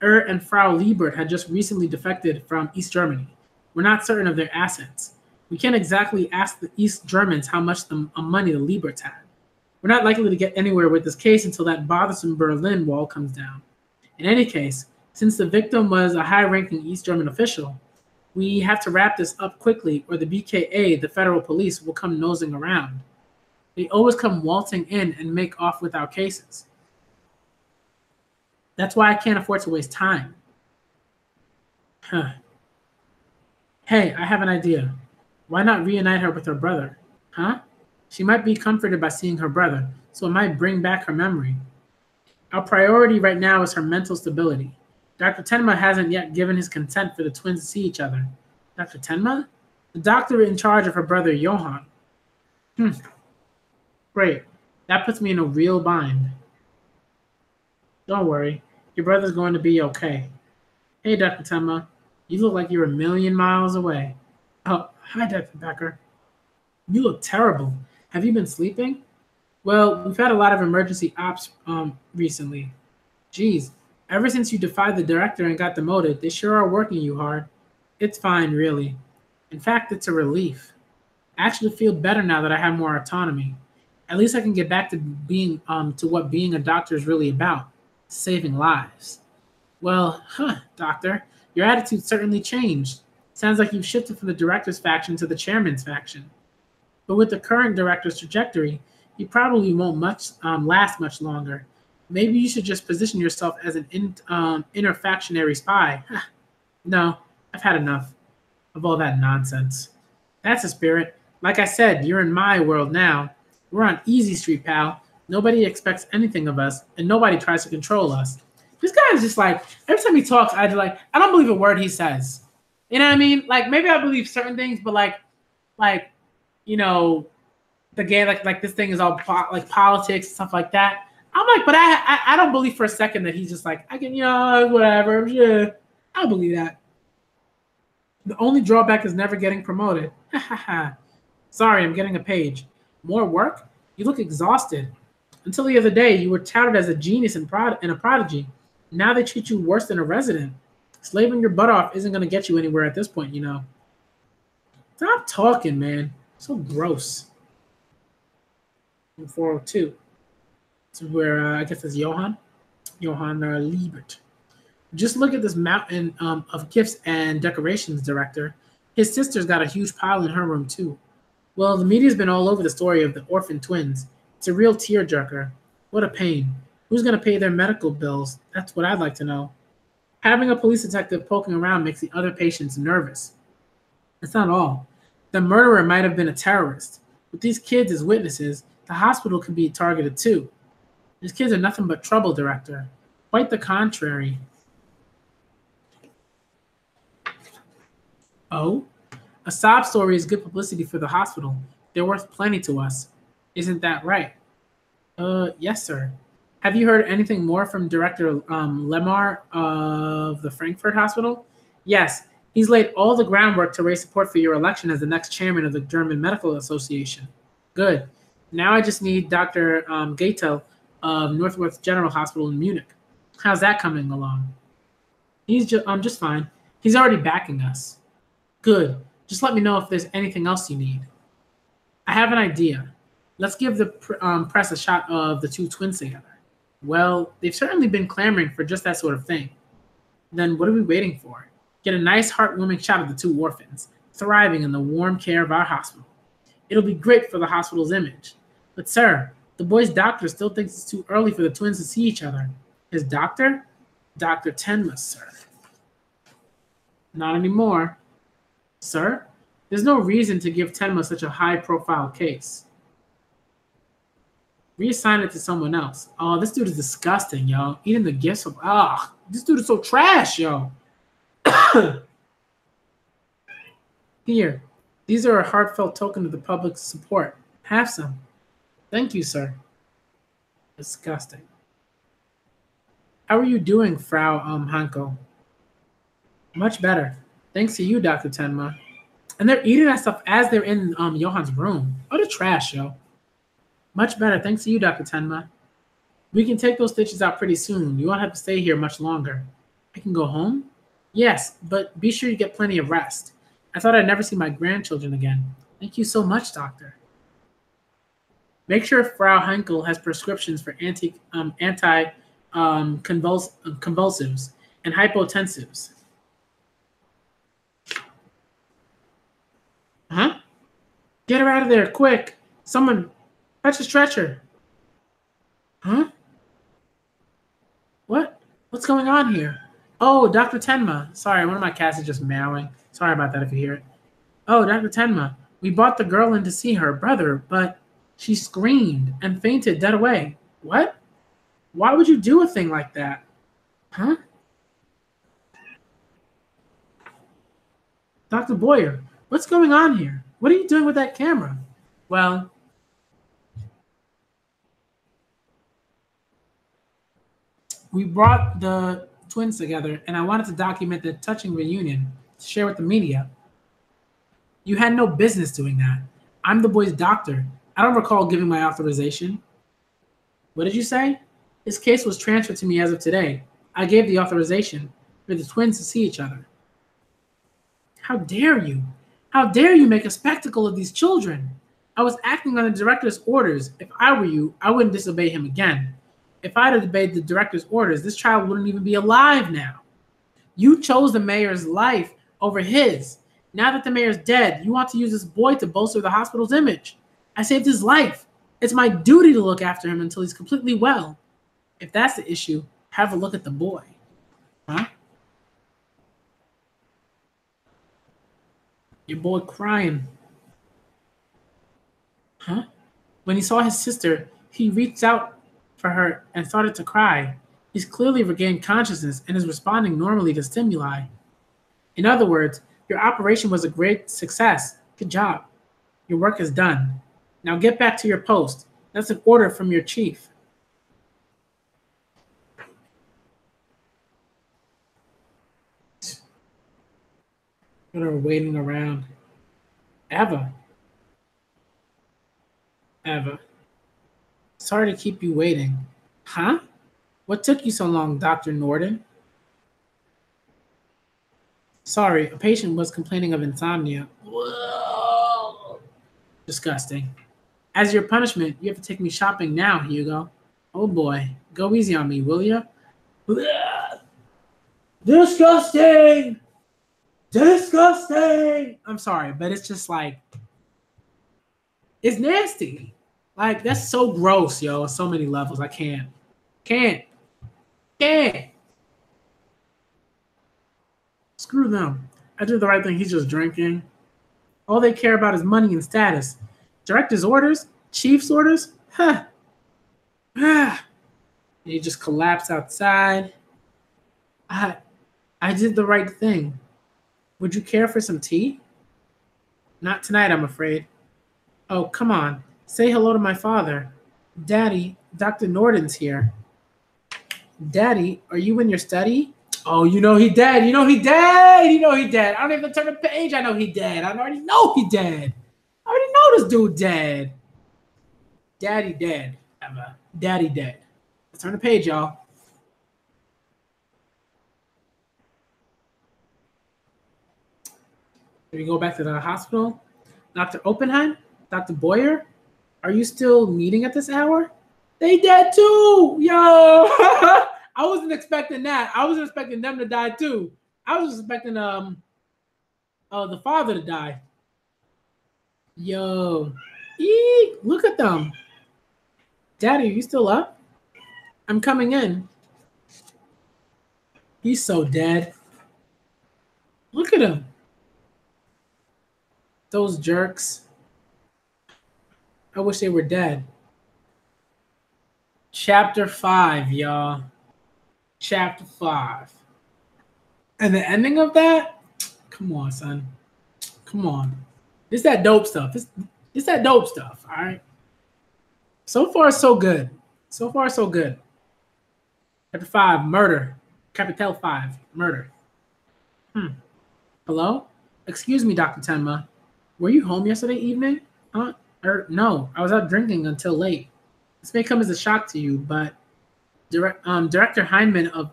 And Frau Liebert had just recently defected from East Germany. We're not certain of their assets. We can't exactly ask the East Germans how much money the Lieberts had. We're not likely to get anywhere with this case until that bothersome Berlin Wall comes down. In any case, since the victim was a high-ranking East German official, we have to wrap this up quickly or the BKA, the federal police, will come nosing around. They always come waltzing in and make off with our cases. That's why I can't afford to waste time. Huh. Hey, I have an idea. Why not reunite her with her brother? Huh? She might be comforted by seeing her brother, so it might bring back her memory. Our priority right now is her mental stability. Dr. Tenma hasn't yet given his consent for the twins to see each other. Dr. Tenma? The doctor in charge of her brother, Johann. Great. That puts me in a real bind. Don't worry. Your brother's going to be okay. Hey, Dr. Tenma. You look like you're a million miles away. Oh, hi, Dr. Becker. You look terrible. Have you been sleeping? Well, we've had a lot of emergency ops recently. Geez, ever since you defied the director and got demoted, they sure are working you hard. It's fine, really. In fact, it's a relief. I actually feel better now that I have more autonomy. At least I can get back to being to what being a doctor is really about, saving lives. Well, doctor, your attitude certainly changed. Sounds like you've shifted from the director's faction to the chairman's faction. But with the current director's trajectory, you probably won't last much longer. Maybe you should just position yourself as an interfactionary spy. No, I've had enough of all that nonsense. That's the spirit. Like I said, you're in my world now. We're on easy street, pal. Nobody expects anything of us, and nobody tries to control us. This guy is just like, every time he talks, I don't believe a word he says. You know what I mean? Like, maybe I believe certain things, but like, you know, the game, like this thing is all like politics and stuff like that. I'm like, but I don't believe for a second that he's just like, I can, whatever. Yeah, I don't believe that. The only drawback is never getting promoted. Sorry, I'm getting a page. More work? You look exhausted. Until the other day, you were touted as a genius and a prodigy. Now they treat you worse than a resident. Slaving your butt off isn't going to get you anywhere at this point, you know. Stop talking, man. So gross. 402. This is where, I guess it's Johann Liebert. Just look at this mountain of gifts and decorations, director. His sister's got a huge pile in her room, too. Well, the media's been all over the story of the orphan twins. It's a real tearjerker. What a pain. Who's going to pay their medical bills? That's what I'd like to know. Having a police detective poking around makes the other patients nervous. That's not all. The murderer might have been a terrorist. With these kids as witnesses, the hospital could be targeted too. These kids are nothing but trouble, Director. Quite the contrary. Oh? A sob story is good publicity for the hospital. They're worth plenty to us. Isn't that right? Yes, sir. Have you heard anything more from Director Lemar of the Frankfurt Hospital? Yes, he's laid all the groundwork to raise support for your election as the next chairman of the German Medical Association. Good. Now I just need Dr. Gatel of Northwest General Hospital in Munich. How's that coming along? He's just fine. He's already backing us. Good. Just let me know if there's anything else you need. I have an idea. Let's give the press a shot of the two twins together. Well, they've certainly been clamoring for just that sort of thing. Then what are we waiting for? Get a nice, heartwarming shot of the two orphans, thriving in the warm care of our hospital. It'll be great for the hospital's image. But, sir, the boy's doctor still thinks it's too early for the twins to see each other. His doctor? Dr. Tenma, sir. Not anymore. Sir, there's no reason to give Tenma such a high-profile case. Reassign it to someone else. Oh, this dude is disgusting, yo. Eating the gifts of... this dude is so trash, yo. Here, these are a heartfelt token of the public's support. Have some. Thank you, sir. Disgusting. How are you doing, Frau Hanko? Much better. Thanks to you, Dr. Tenma. And they're eating that stuff as they're in Johan's room. Oh, the trash, yo. Much better. Thanks to you, Dr. Tenma. We can take those stitches out pretty soon. You won't have to stay here much longer. I can go home? Yes, but be sure you get plenty of rest. I thought I'd never see my grandchildren again. Thank you so much, Doctor. Make sure Frau Henkel has prescriptions for anti-convulsives and hypotensives. Huh? Get her out of there, quick. Someone, fetch a stretcher. Huh? What? What's going on here? Oh, Dr. Tenma. Sorry, one of my cats is just meowing. Sorry about that if you hear it. Oh, Dr. Tenma, we brought the girl in to see her brother, but she screamed and fainted dead away. What? Why would you do a thing like that? Huh? Dr. Boyer, what's going on here? What are you doing with that camera? Well, we brought the twins together, and I wanted to document the touching reunion to share with the media. You had no business doing that. I'm the boy's doctor. I don't recall giving my authorization. What did you say? His case was transferred to me as of today. I gave the authorization for the twins to see each other. How dare you? How dare you make a spectacle of these children? I was acting on the director's orders. If I were you, I wouldn't disobey him again. If I'd have obeyed the director's orders, this child wouldn't even be alive now. You chose the mayor's life over his. Now that the mayor's dead, you want to use this boy to bolster the hospital's image. I saved his life. It's my duty to look after him until he's completely well. If that's the issue, have a look at the boy. Huh? Your boy crying. Huh? When he saw his sister, he reached out for her and started to cry. He's clearly regained consciousness and is responding normally to stimuli. In other words, your operation was a great success. Good job. Your work is done. Now get back to your post. That's an order from your chief. They're waiting around. Eva. Sorry to keep you waiting. Huh? What took you so long, Dr. Norden? Sorry, a patient was complaining of insomnia. Whoa. Disgusting. As your punishment, you have to take me shopping now, Hugo. Oh boy. Go easy on me, will you? Disgusting! Disgusting! I'm sorry, but it's just like, it's nasty. Like, that's so gross, yo, on so many levels. I can't. Screw them. I did the right thing. He's just drinking. All they care about is money and status. Director's orders? Chief's orders? Huh. Ah. You just collapse outside. I did the right thing. Would you care for some tea? Not tonight, I'm afraid. Oh, come on. Say hello to my father. Daddy, Dr. Norton's here. Daddy, are you in your study? Oh, you know he dead. You know he dead. You know he dead. I don't even turn the page. I know he dead. I already know he dead. I already know this dude dead. Daddy dead. Daddy dead. Let's turn the page, y'all. We go back to the hospital. Dr. Oppenheim? Dr. Boyer? Are you still meeting at this hour? They dead too! Yo! I wasn't expecting that. I wasn't expecting them to die too. I was expecting the father to die. Yo. Eek, look at them. Daddy, are you still up? I'm coming in. He's so dead. Look at him. Those jerks. I wish they were dead. Chapter 5, y'all. Chapter 5. And the ending of that? Come on, son. Come on. It's that dope stuff. It's that dope stuff, all right? So far, so good. So far, so good. Chapter 5, murder. Capital 5, murder. Hello? Excuse me, Dr. Tenma. Were you home yesterday evening? No, I was out drinking until late. This may come as a shock to you, but Director Heinemann of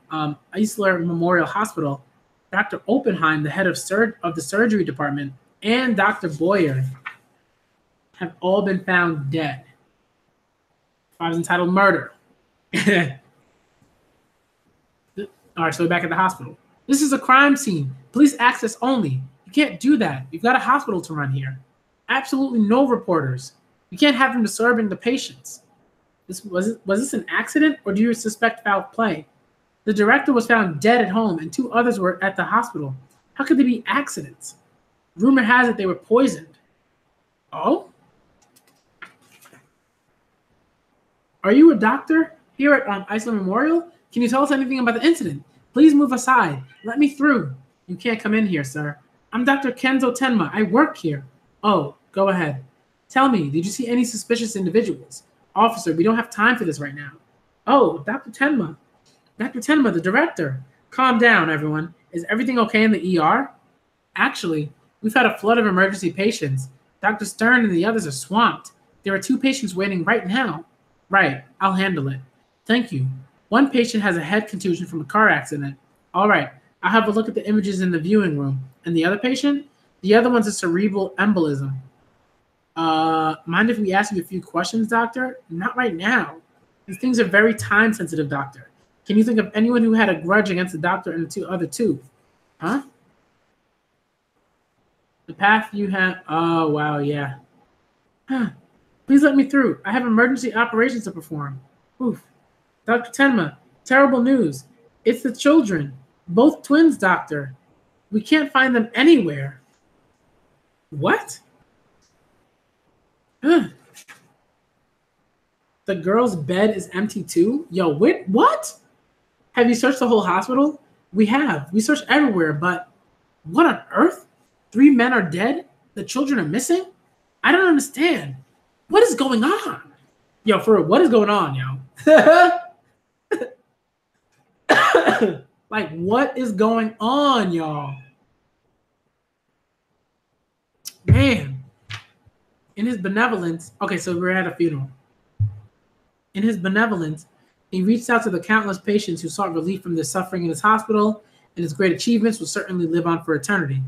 Eisler Memorial Hospital, Dr. Oppenheim, the head of the surgery department, and Dr. Boyer have all been found dead. I was entitled murder. All right, so we're back at the hospital. This is a crime scene. Police access only. You can't do that. You've got a hospital to run here. Absolutely no reporters. You can't have them disturbing the patients. Was this an accident, or do you suspect foul play? The director was found dead at home, and 2 others were at the hospital. How could they be accidents? Rumor has it they were poisoned. Oh? Are you a doctor here at Eisler Memorial? Can you tell us anything about the incident? Please move aside. Let me through. You can't come in here, sir. I'm Dr. Kenzo Tenma. I work here. Oh, go ahead. Tell me, did you see any suspicious individuals? Officer, we don't have time for this right now. Oh, Dr. Tenma. Dr. Tenma, the director. Calm down, everyone. Is everything okay in the ER? Actually, we've had a flood of emergency patients. Dr. Stern and the others are swamped. There are 2 patients waiting right now. Right, I'll handle it. Thank you. One patient has a head contusion from a car accident. All right, I'll have a look at the images in the viewing room. And the other patient? The other one's a cerebral embolism. Mind if we ask you a few questions, doctor? Not right now. These things are very time sensitive, doctor. Can you think of anyone who had a grudge against the doctor and the other two? Huh? The path you have. Oh, wow, yeah. Huh. Please let me through. I have emergency operations to perform. Oof. Dr. Tenma, terrible news. It's the children. Both twins, doctor. We can't find them anywhere. What? Huh. The girl's bed is empty too? Yo, what? Have you searched the whole hospital? We have. We searched everywhere, but what on earth? 3 men are dead? The children are missing? I don't understand. What is going on? Yo, for real, what is going on, yo? Like, what is going on, y'all? Man. In his benevolence, okay, so we're at a funeral. In his benevolence, he reached out to the countless patients who sought relief from their suffering in his hospital, and his great achievements will certainly live on for eternity.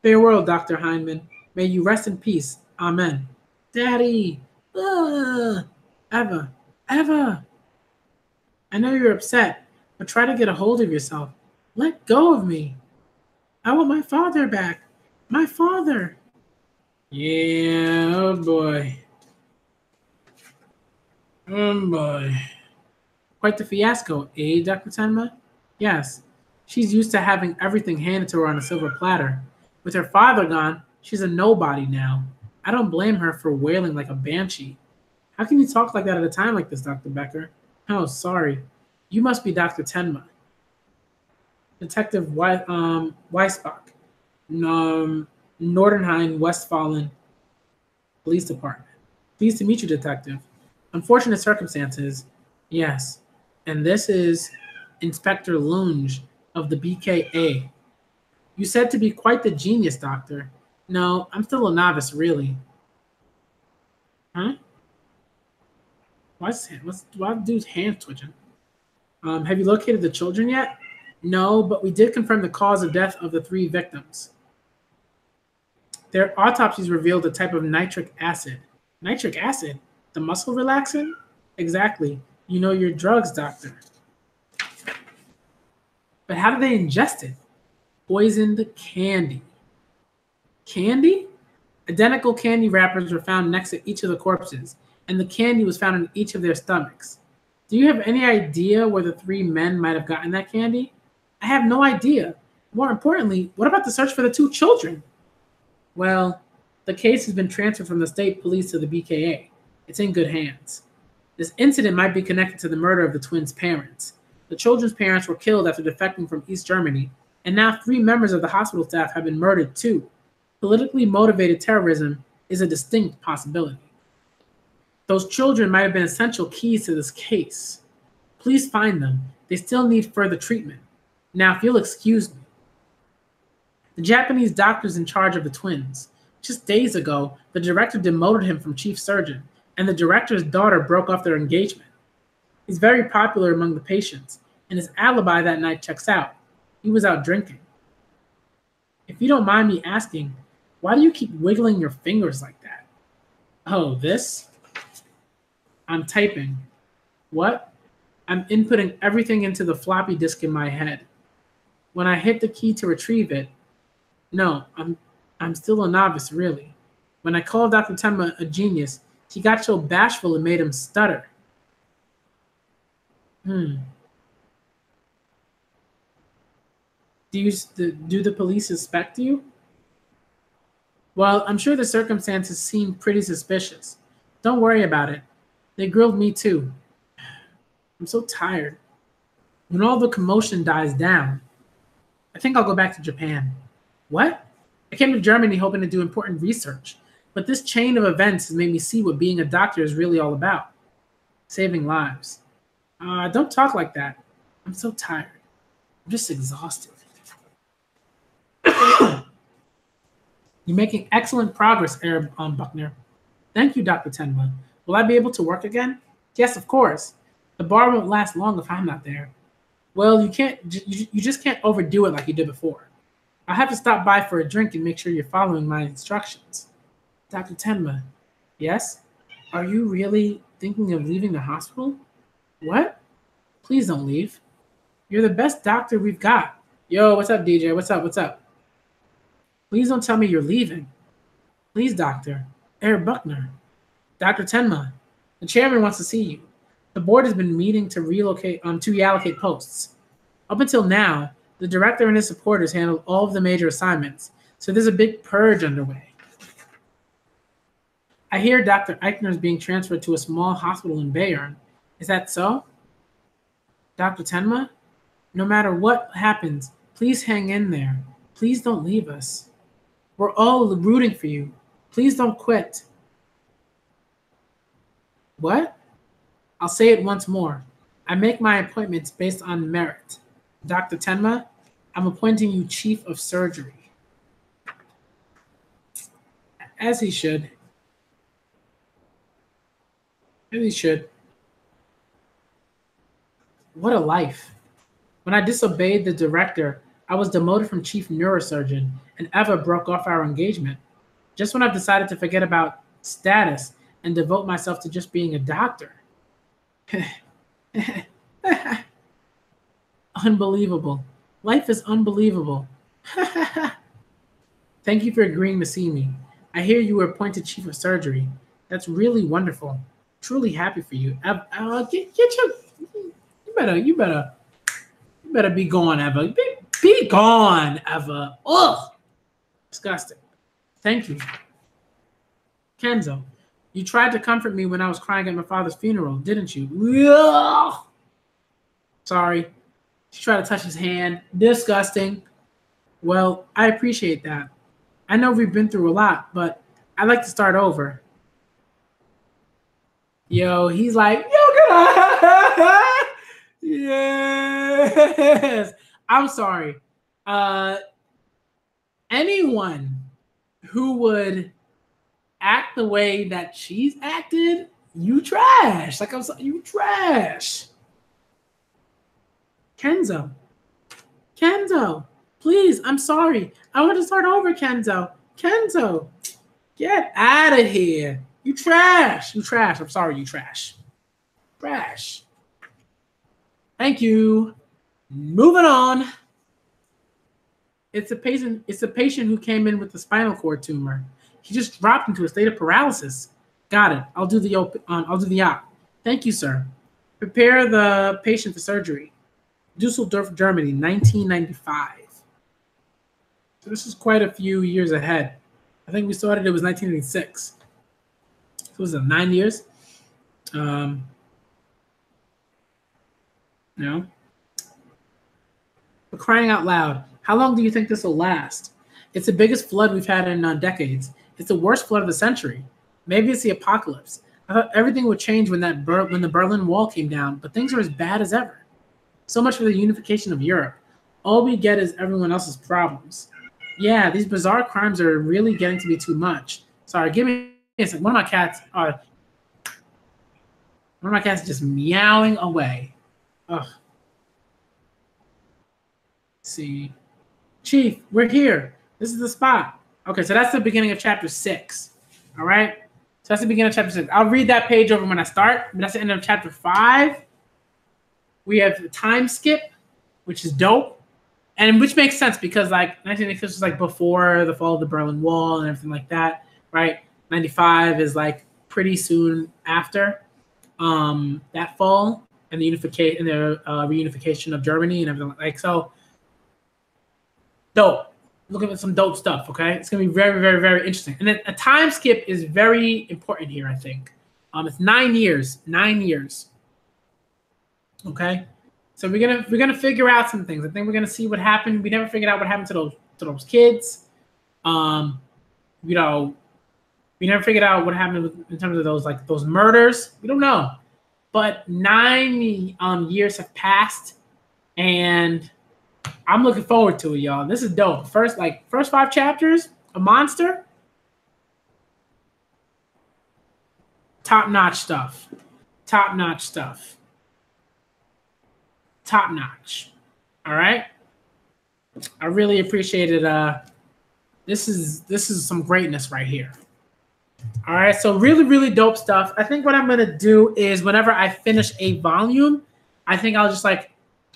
Farewell, Dr. Heinemann. May you rest in peace. Amen. Daddy. Eva. I know you're upset, but try to get a hold of yourself. Let go of me. I want my father back. My father. Yeah, oh boy. Oh boy. Quite the fiasco, eh, Dr. Tenma? Yes. She's used to having everything handed to her on a silver platter. With her father gone, she's a nobody now. I don't blame her for wailing like a banshee. How can you talk like that at a time like this, Dr. Becker? Oh, sorry. You must be Dr. Tenma. Detective Weisbach, Nordenheim, Westfalen Police Department. Pleased to meet you, Detective. Unfortunate circumstances, yes. And this is Inspector Lunge of the BKA. You said to be quite the genius, Doctor. No, I'm still a novice, really. Huh? Why the dude's hand twitching? Have you located the children yet? No, but we did confirm the cause of death of the 3 victims. Their autopsies revealed a type of nitric acid. Nitric acid? The muscle relaxant? Exactly. You know your drugs, doctor. But how did they ingest it? Poisoned candy. Candy? Identical candy wrappers were found next to each of the corpses, and the candy was found in each of their stomachs. Do you have any idea where the 3 men might have gotten that candy? I have no idea. More importantly, what about the search for the 2 children? Well, the case has been transferred from the state police to the BKA. It's in good hands. This incident might be connected to the murder of the twins' parents. The children's parents were killed after defecting from East Germany, and now 3 members of the hospital staff have been murdered too. Politically motivated terrorism is a distinct possibility. Those children might have been essential keys to this case. Please find them. They still need further treatment. Now, if you'll excuse me. The Japanese doctor's in charge of the twins. Just days ago, the director demoted him from chief surgeon, and the director's daughter broke off their engagement. He's very popular among the patients, and his alibi that night checks out. He was out drinking. If you don't mind me asking, why do you keep wiggling your fingers like that? Oh, this? I'm typing. What? I'm inputting everything into the floppy disk in my head. When I hit the key to retrieve it, no, I'm still a novice, really. When I called Dr. Tenma a genius, he got so bashful it made him stutter. Do the police suspect you? Well, I'm sure the circumstances seem pretty suspicious. Don't worry about it. They grilled me too. I'm so tired. When all the commotion dies down, I think I'll go back to Japan. What? I came to Germany hoping to do important research, but this chain of events has made me see what being a doctor is really all about. Saving lives. Don't talk like that. I'm so tired. I'm just exhausted. You're making excellent progress, Herr Buckner. Thank you, Dr. Tenma. Will I be able to work again? Yes, of course. The bar won't last long if I'm not there. Well, you just can't overdo it like you did before. I'll have to stop by for a drink and make sure you're following my instructions. Dr. Tenma, yes? Are you really thinking of leaving the hospital? What? Please don't leave. You're the best doctor we've got. Yo, what's up, DJ? What's up? Please don't tell me you're leaving. Please, doctor. Herr Buckner. Dr. Tenma, the chairman wants to see you. The board has been meeting to reallocate posts. Up until now, the director and his supporters handled all of the major assignments, so there's a big purge underway. I hear Dr. Eichner is being transferred to a small hospital in Bayern. Is that so? Dr. Tenma, no matter what happens, please hang in there. Please don't leave us. We're all rooting for you. Please don't quit. What? I'll say it once more. I make my appointments based on merit. Dr. Tenma, I'm appointing you chief of surgery. As he should. As he should. What a life. When I disobeyed the director, I was demoted from chief neurosurgeon, and Eva broke off our engagement. Just when I've decided to forget about status and devote myself to just being a doctor. Unbelievable. Life is unbelievable. Thank you for agreeing to see me. I hear you were appointed chief of surgery. That's really wonderful. Truly happy for you. You better be gone, Eva. Be gone, Eva. Ugh. Disgusting. Thank you. Kenzo, you tried to comfort me when I was crying at my father's funeral, didn't you? Ugh. Sorry. She tried to touch his hand. Disgusting. Well, I appreciate that. I know we've been through a lot, but I'd like to start over. Yo, he's like, yo, God. Yes. I'm sorry. Anyone who would act the way that she's acted, you trash. Like, I'm sorry, you trash. Kenzo, please, I'm sorry. I want to start over, Kenzo. Kenzo, get out of here. You trash. You trash. I'm sorry, you trash. Trash. Thank you. Moving on. It's a patient who came in with a spinal cord tumor. He just dropped into a state of paralysis. Got it. I'll do the op. Thank you, sir. Prepare the patient for surgery. Dusseldorf, Germany, 1995. So this is quite a few years ahead. I think we started, it was 1986. So was it 9 years? No. But crying out loud, how long do you think this will last? It's the biggest flood we've had in decades. It's the worst flood of the century. Maybe it's the apocalypse. I thought everything would change when the Berlin Wall came down, but things are as bad as ever. So much for the unification of Europe. All we get is everyone else's problems. Yeah, these bizarre crimes are really getting to be too much. Sorry, give me a second. One of my cats is just meowing away. Ugh. Let's see. Chief, we're here. This is the spot. Okay, so that's the beginning of chapter 6. All right? So that's the beginning of chapter 6. I'll read that page over when I start, but that's the end of chapter 5. We have the time skip, which is dope, and which makes sense because like 1986 was like before the fall of the Berlin Wall and everything like that, right? 95 is like pretty soon after that fall and the unification and the reunification of Germany and everything like so. Dope. Looking at some dope stuff. Okay, it's gonna be very, very, very interesting. And then a time skip is very important here. I think it's 9 years. 9 years. Okay, so we're gonna figure out some things. I think we're gonna see what happened. We never figured out what happened to those kids. You know, we never figured out what happened in terms of those murders. We don't know, but 9 years have passed, and I'm looking forward to it, y'all. This is dope. First 5 chapters, a monster. Top-notch stuff. Top-notch stuff. Top notch. All right. I really appreciated this is some greatness right here. All right, so really, really dope stuff. I think what I'm gonna do is whenever I finish a volume, I think I'll just like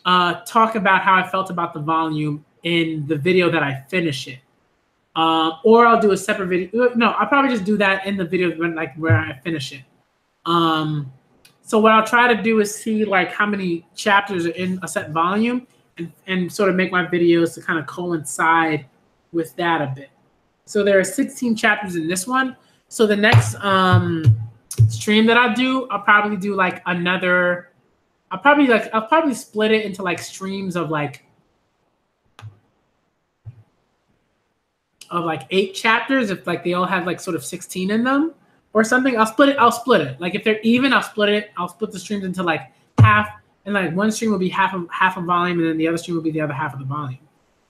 talk about how I felt about the volume in the video that I finish it. Or I'll do a separate video. No, I'll probably just do that in the video where I finish it. So what I'll try to do is see like how many chapters are in a set volume and sort of make my videos to kind of coincide with that a bit. So there are 16 chapters in this one. So the next stream that I'll do, I'll probably do like another, I'll probably split it into like streams of like 8 chapters if like they all have like sort of 16 in them. Or something, I'll split it. Like if they're even, I'll split it. I'll split the streams into like half, and like one stream will be half a volume, and then the other stream will be the other half of the volume.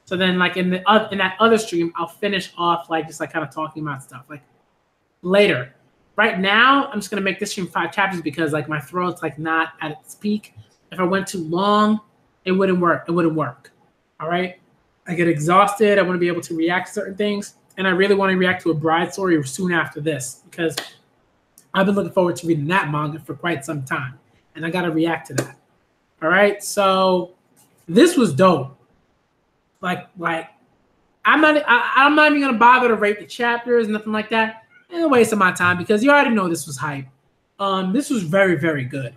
So then, like in that other stream, I'll finish off like just like kind of talking about stuff like later. Right now, I'm just gonna make this stream 5 chapters because like my throat's like not at its peak. If I went too long, it wouldn't work. All right, I get exhausted. I want to be able to react to certain things. And I really want to react to a bride story soon after this because I've been looking forward to reading that manga for quite some time. And I got to react to that. All right. So this was dope. Like I'm not even going to bother to rate the chapters, nothing like that. Ain't a waste of my time because you already know this was hype. This was very, very good.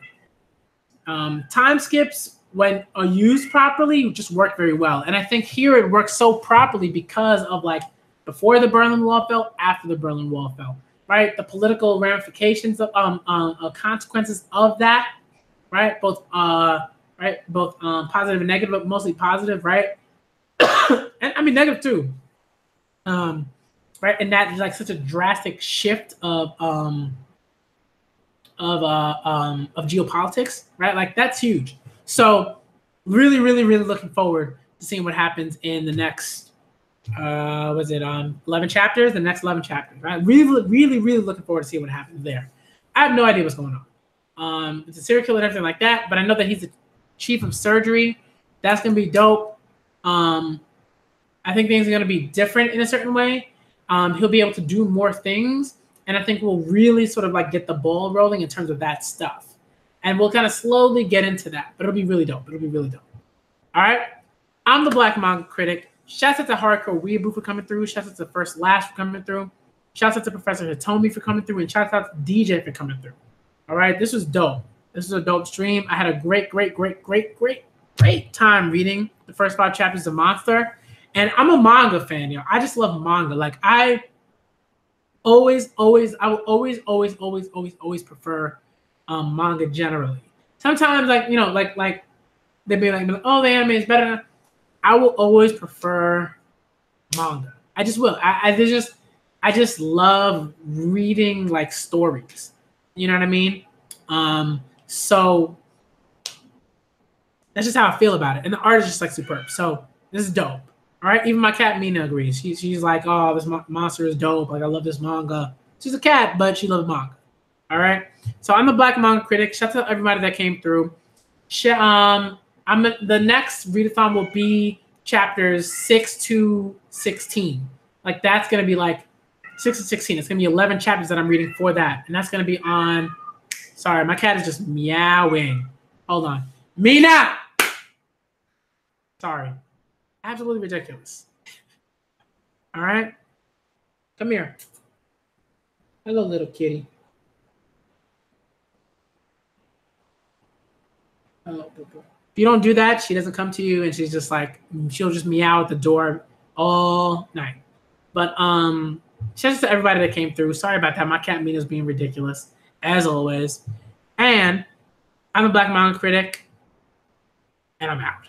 Time skips, when used properly, just work very well. And I think here it works so properly because of like before the Berlin Wall fell, after the Berlin Wall fell. right? The political ramifications of consequences of that, right? Both positive and negative, but mostly positive, right? And I mean negative too, right? And that is like such a drastic shift of geopolitics, right? Like that's huge. So really, really, really looking forward to seeing what happens in the next 11 chapters, the next 11 chapters, right? Really, really, really looking forward to seeing what happens there. I have no idea what's going on. It's a serial killer and everything like that, but I know that he's the chief of surgery. That's going to be dope. I think things are going to be different in a certain way. He'll be able to do more things. And I think we'll really sort of like get the ball rolling in terms of that stuff. And we'll kind of slowly get into that. But it'll be really dope. It'll be really dope. All right. I'm the Black Manga Critic. Shouts out to Hardcore Weeaboo for coming through. Shouts out to First Lash for coming through. Shouts out to Professor Hitomi for coming through. And shouts out to DJ for coming through. All right. This was dope. This was a dope stream. I had a great time reading the first 5 chapters of Monster. And I'm a manga fan, yo. I just love manga. Like I will always prefer manga generally. Sometimes, like, you know, like they'd be like, oh, the anime is better. I will always prefer manga. I just will. I just love reading like stories. You know what I mean? So that's just how I feel about it. And the art is just like superb. So this is dope. All right, even my cat Mina agrees. She's like, oh, this monster is dope. Like, I love this manga. She's a cat, but she loves manga. All right. So I'm the Black Manga Critic. Shout out to everybody that came through. The next readathon will be chapters 6 to 16. Like that's gonna be like 6 to 16. It's gonna be 11 chapters that I'm reading for that, and that's gonna be on. Sorry, my cat is just meowing. Hold on, Mina. Sorry. Absolutely ridiculous. All right. Come here. Hello, little kitty. Oh, if you don't do that, she doesn't come to you, and she's just like, she'll just meow at the door all night. But shout out to everybody that came through. Sorry about that. My cat Mina's being ridiculous, as always. And I'm a Black Manga Critic, and I'm out.